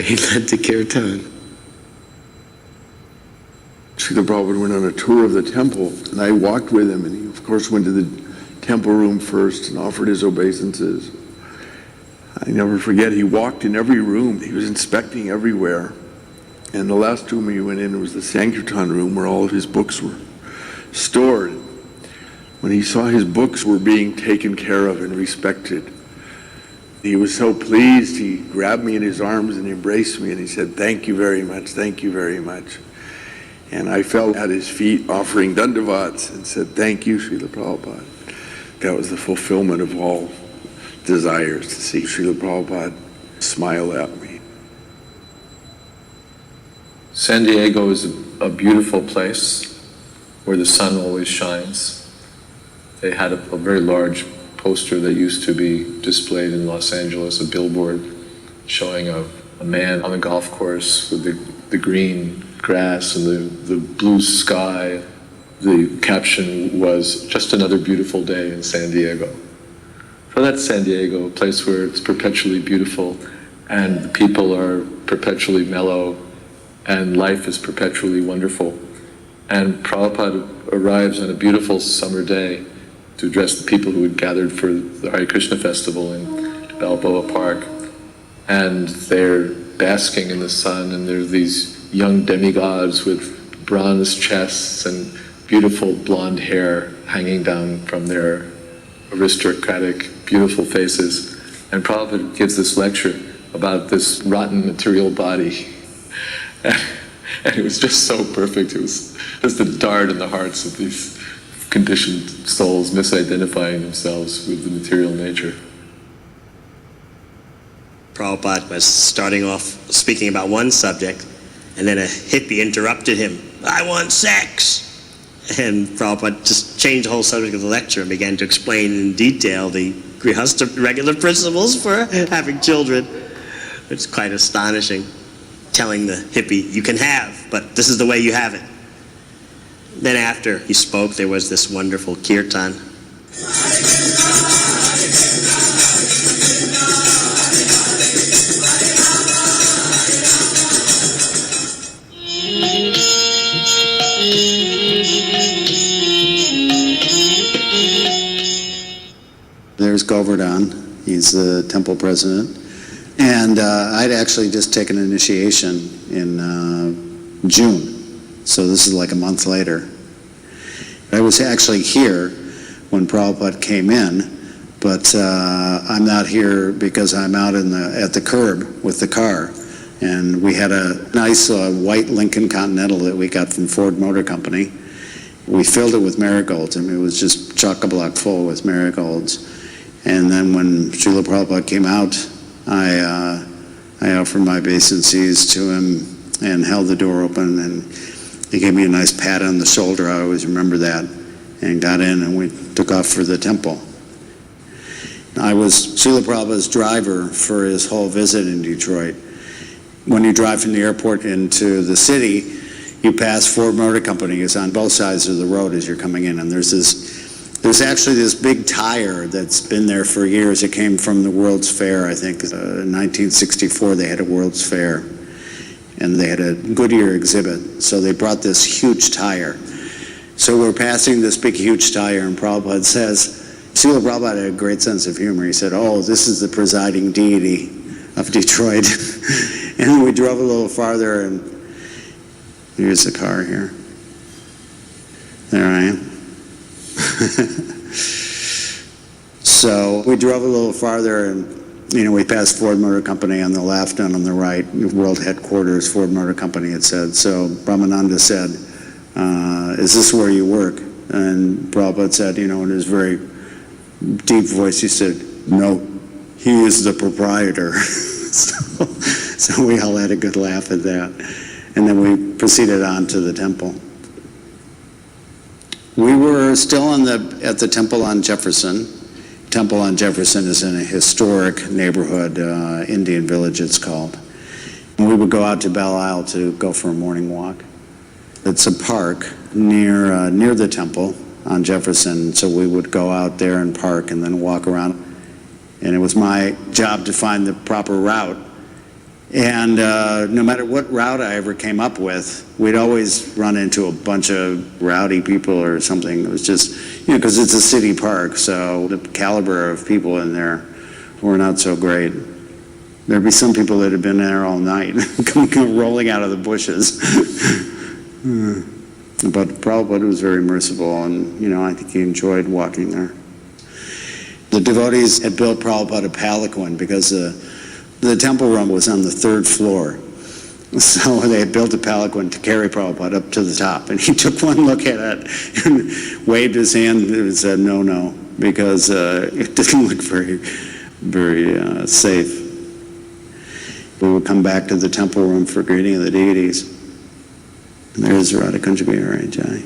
He led the kirtan. Srila Prabhupada went on a tour of the temple, and I walked with him, and he, of course, went to the temple room first and offered his obeisances. I never forget, he walked in every room. He was inspecting everywhere. And the last room he went in was the Sankirtan room where all of his books were stored. When he saw his books were being taken care of and respected, he was so pleased. He grabbed me in his arms and embraced me, and he said, "Thank you very much, thank you very much." And I fell at his feet offering dandavats and said, "Thank you, Srila Prabhupada." That was the fulfillment of all desires, to see Srila Prabhupada smile at me. San Diego is a beautiful place where the sun always shines. They had a very large poster that used to be displayed in Los Angeles, a billboard showing a man on a golf course with the green grass and the blue sky. The caption was, "Just another beautiful day in San Diego." So that's San Diego, a place where it's perpetually beautiful and the people are perpetually mellow and life is perpetually wonderful. And Prabhupada arrives on a beautiful summer day to address the people who had gathered for the Hare Krishna festival in Balboa Park. And they're basking in the sun, and there's these young demigods with bronze chests and beautiful blonde hair hanging down from their aristocratic, beautiful faces. And Prabhupada gives this lecture about this rotten material body. And it was just so perfect. It was just a dart in the hearts of these conditioned souls misidentifying themselves with the material nature. Prabhupada was starting off speaking about one subject, and then a hippie interrupted him. "I want sex!" And Prabhupada just changed the whole subject of the lecture and began to explain in detail the grihastha regular principles for having children. It's quite astonishing. Telling the hippie, "You can have, but this is the way you have it." Then after he spoke, there was this wonderful kirtan. There's Govardhan. He's the temple president. And I'd actually just taken initiation in June, so this is like a month later. I was actually here when Prabhupada came in, but I'm not here because I'm out at the curb with the car. And we had a nice white Lincoln Continental that we got from Ford Motor Company. We filled it with marigolds. I mean, it was just chock-a-block full with marigolds. And then when Srila Prabhupada came out, I offered my obeisances to him and held the door open, and he gave me a nice pat on the shoulder. I always remember that, and got in, and we took off for the temple. I was Srila Prabhupada's driver for his whole visit in Detroit. When you drive from the airport into the city, you pass Ford Motor Company. It's on both sides of the road as you're coming in, and there's actually this big tire that's been there for years. It came from the World's Fair, I think. In 1964, they had a World's Fair, and they had a Goodyear exhibit. So they brought this huge tire. So we're passing this big, huge tire, and Prabhupada says, Srila Prabhupada had a great sense of humor. He said, "Oh, this is the presiding deity of Detroit." And we drove a little farther, and here's the car here. There I am. So we drove a little farther, and we passed Ford Motor Company on the left, and on the right, world headquarters, Ford Motor Company, it said. So Brahmananda said, "Is this where you work?" And Prabhupada said, in his very deep voice, he said, "No, he is the proprietor." So we all had a good laugh at that. And then we proceeded on to the temple. We were still at the temple on Jefferson. Temple on Jefferson is in a historic neighborhood, Indian Village it's called. And we would go out to Belle Isle to go for a morning walk. It's a park near the temple on Jefferson, so we would go out there and park and then walk around. And it was my job to find the proper route. And no matter what route I ever came up with, we'd always run into a bunch of rowdy people or something. It was just, because it's a city park, so the caliber of people in there were not so great. There'd be some people that had been there all night, coming rolling out of the bushes. But Prabhupada was very merciful, and I think he enjoyed walking there. The devotees had built Prabhupada a palanquin because the temple room was on the 3rd floor. So they had built a palanquin to carry Prabhupada up to the top. And he took one look at it and waved his hand and said, no, because it didn't look very, very safe. We would come back to the temple room for greeting of the deities. There's 𝒍𝒍𝒂𝒚𝒔.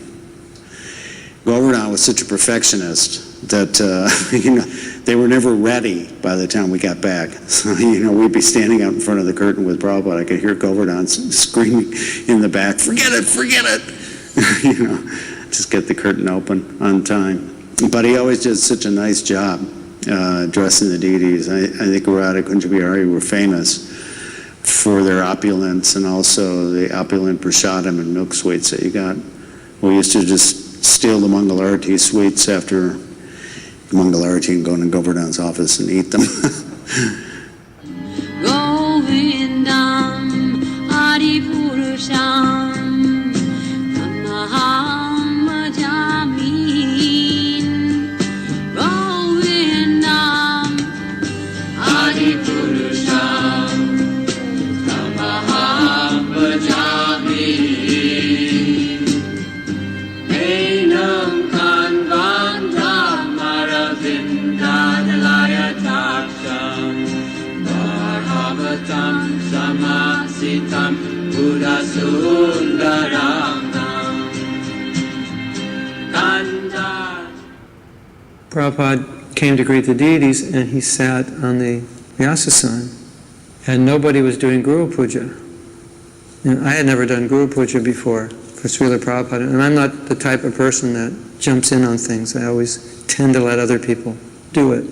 Govardhan was such a perfectionist that, they were never ready by the time we got back. So, we'd be standing out in front of the curtain with Prabhupada. I could hear Govardhan screaming in the back, forget it, forget it! Just get the curtain open on time. But he always did such a nice job dressing the deities. I think 𝒍𝒍𝒂𝒚𝒔 were famous for their opulence and also the opulent prasadam and milk sweets that you got. We used to just steal the Mangal Arati sweets after Mangal Arati and go into Govardhan's office and eat them. Prabhupada came to greet the deities, and he sat on the Vyasasana, and nobody was doing Guru Puja. I had never done Guru Puja before for Srila Prabhupada, and I'm not the type of person that jumps in on things. I always tend to let other people do it.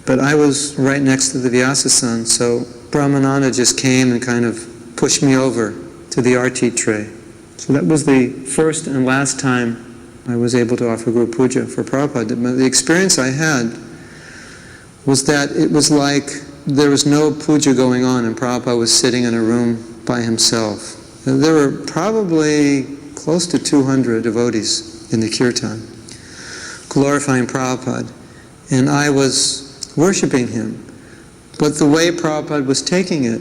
But I was right next to the Vyasasana, so Brahmananda just came and kind of pushed me over to the Arati tray. So that was the first and last time I was able to offer Guru Puja for Prabhupada. But the experience I had was that it was like there was no puja going on and Prabhupada was sitting in a room by himself. There were probably close to 200 devotees in the kirtan, glorifying Prabhupada. And I was worshiping him. But the way Prabhupada was taking it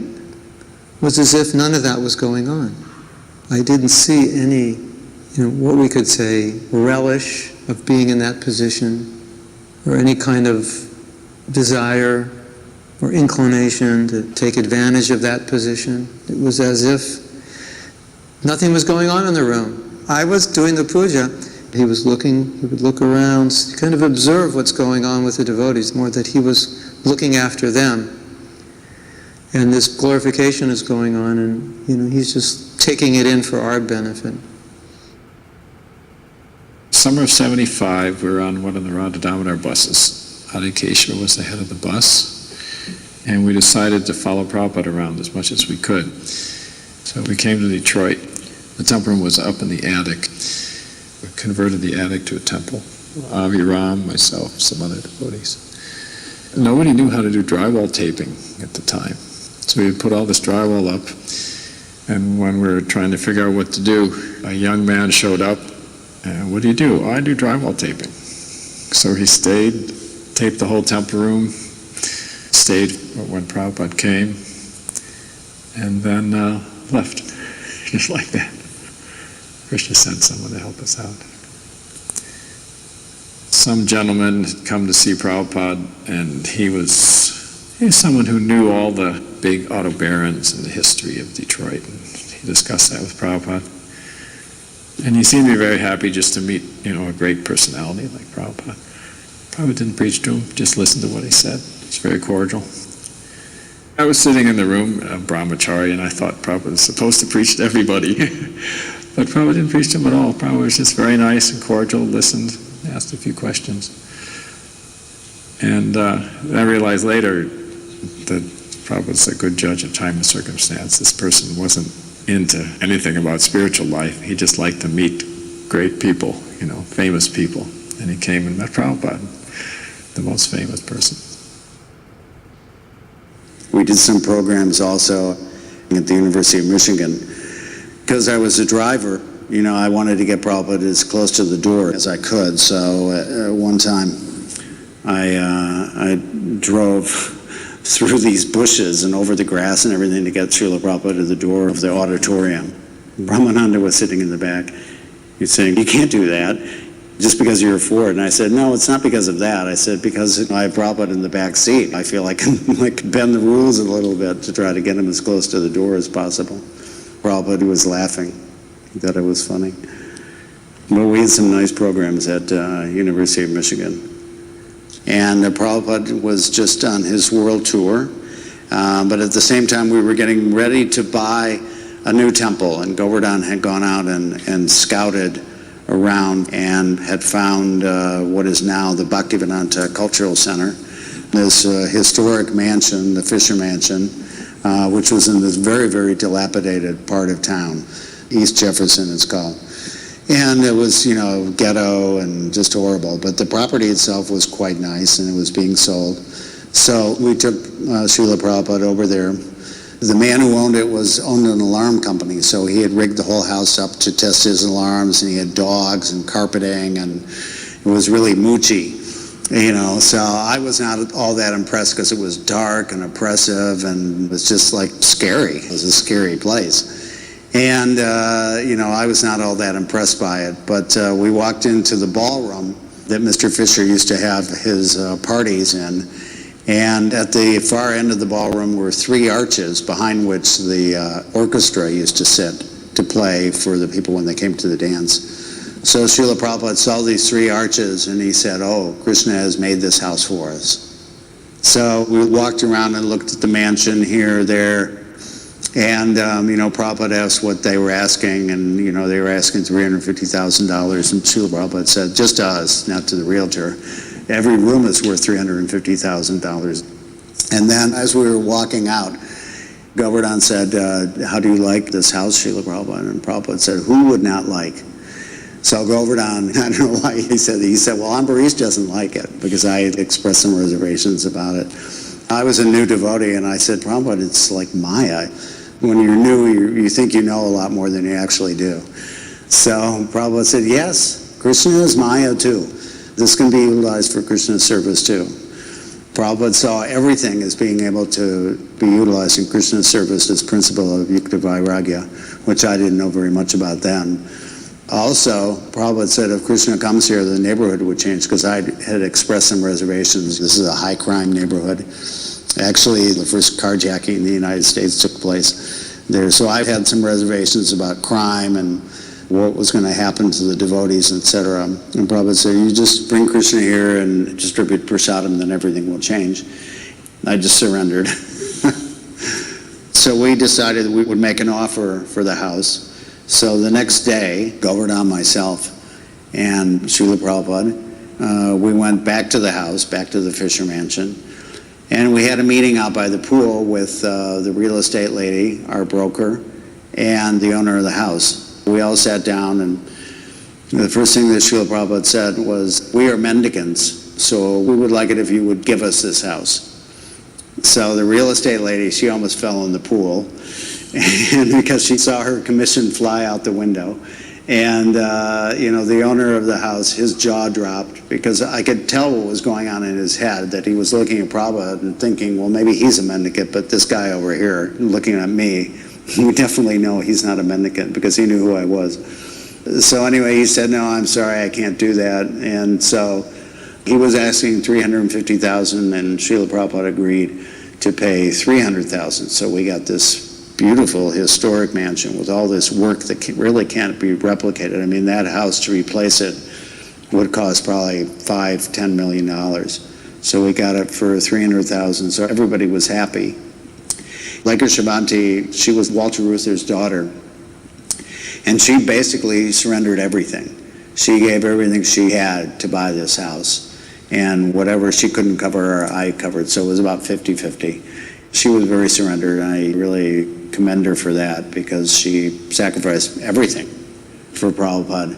was as if none of that was going on. I didn't see any, what we could say, relish of being in that position, or any kind of desire or inclination to take advantage of that position. It was as if nothing was going on in the room. I was doing the puja. He was looking, he would look around, kind of observe what's going on with the devotees, more that he was looking after them. And this glorification is going on, and he's just taking it in for our benefit. Summer of '75, we were on one of the Radha Damodar buses. Hare Krishna was the head of the bus, and we decided to follow Prabhupada around as much as we could. So we came to Detroit. The temple room was up in the attic. We converted the attic to a temple. Avi Ram, myself, some other devotees. Nobody knew how to do drywall taping at the time. So we put all this drywall up, and when we were trying to figure out what to do, a young man showed up. What do you do? Oh, I do drywall taping. So he stayed, taped the whole temple room, stayed when Prabhupada came, and then left, just like that. Krishna sent someone to help us out. Some gentleman had come to see Prabhupada, and he was someone who knew all the big auto barons and the history of Detroit, and he discussed that with Prabhupada. And he seemed to be very happy just to meet, a great personality like Prabhupada. Prabhupada didn't preach to him, just listened to what he said. It's very cordial. I was sitting in the room, brahmachari, and I thought Prabhupada was supposed to preach to everybody. But Prabhupada didn't preach to him at all. Prabhupada was just very nice and cordial, listened, asked a few questions. And I realized later that Prabhupada was a good judge of time and circumstance. This person wasn't into anything about spiritual life. He just liked to meet great people, famous people. And he came and met Prabhupada, the most famous person. We did some programs also at the University of Michigan. Because I was a driver, I wanted to get Prabhupada as close to the door as I could. So one time I drove through these bushes and over the grass and everything to get Srila Prabhupada to the door of the auditorium. Brahmananda was sitting in the back. He's saying, "You can't do that just because you're for it." And I said, "No, it's not because of that." I said, "Because I have Prabhupada in the back seat. I feel I can bend the rules a little bit to try to get him as close to the door as possible." Prabhupada was laughing. He thought it was funny. But we had some nice programs at University of Michigan. And Prabhupada was just on his world tour. But at the same time, we were getting ready to buy a new temple, and Govardhan had gone out and scouted around and had found what is now the Bhaktivedanta Cultural Center, this historic mansion, the Fisher Mansion, which was in this very, very dilapidated part of town. East Jefferson, it's called. And it was, you know, ghetto and just horrible. But the property itself was quite nice, and it was being sold. So we took Srila Prabhupada over there. The man who owned it owned an alarm company, so he had rigged the whole house up to test his alarms, and he had dogs and carpeting, and it was really moochy, you know. So I was not all that impressed because it was dark and oppressive, and it was just like scary. It was a scary place. And, you know, I was not all that impressed by it. But we walked into the ballroom that Mr. Fisher used to have his parties in. And at the far end of the ballroom were 3 arches behind which the orchestra used to sit to play for the people when they came to the dance. So Srila Prabhupada saw these 3 arches, and he said, "Oh, Krishna has made this house for us." So we walked around and looked at the mansion here, there. And, you know, Prabhupada asked what they were asking, and, you know, they were asking $350,000, and Srila Prabhupada said, just to us, not to the realtor, every room is worth $350,000. And then as we were walking out, Govardhan said, "How do you like this house, Srila Prabhupada?" And Prabhupada said, "Who would not like?" So Govardhan, I don't know why he said, well, Ambarish doesn't like it, because I had expressed some reservations about it. I was a new devotee, and I said, "Prabhupada, it's like Maya. When you're new, you think you know a lot more than you actually do." So Prabhupada said, "Yes, Krishna is Maya too. This can be utilized for Krishna's service too." Prabhupada saw everything as being able to be utilized in Krishna's service, this principle of 𝒄𝒉𝒂𝒏𝒕, which I didn't know very much about then. Also, Prabhupada said if Krishna comes here, the neighborhood would change, because I had expressed some reservations. This is a high crime neighborhood. Actually, the first carjacking in the United States took place there. So I had some reservations about crime and what was going to happen to the devotees, etc. And Prabhupada said, "You just bring Krishna here and distribute prasadam, then everything will change." I just surrendered. So we decided that we would make an offer for the house. So the next day, Govardhan, myself, and Srila Prabhupada, we went back to the house, back to the Fisher Mansion, and we had a meeting out by the pool with the real estate lady, our broker, and the owner of the house. We all sat down, and the first thing that Srila Prabhupada said was, "We are mendicants, so we would like it if you would give us this house." So the real estate lady, she almost fell in the pool, and because she saw her commission fly out the window. And, you know, the owner of the house, his jaw dropped, because I could tell what was going on in his head, that he was looking at Prabhupada and thinking, well, maybe he's a mendicant, but this guy over here looking at me, we definitely know he's not a mendicant, because he knew who I was. So anyway, he said, "No, I'm sorry, I can't do that." And so he was asking $350,000, and Srila Prabhupada agreed to pay $300,000. So we got this beautiful historic mansion with all this work that really can't be replicated. I mean, that house, to replace it, would cost probably $5–10 million. So we got it for $300,000, so everybody was happy. LIKE 𝒍𝒂𝒏𝒕, she was Walter Reuther's daughter, and she basically surrendered everything. She gave everything she had to buy this house, and whatever she couldn't cover, I covered, so it was about 50-50. She was very surrendered, and I really commend her for that, because she sacrificed everything for Prabhupada.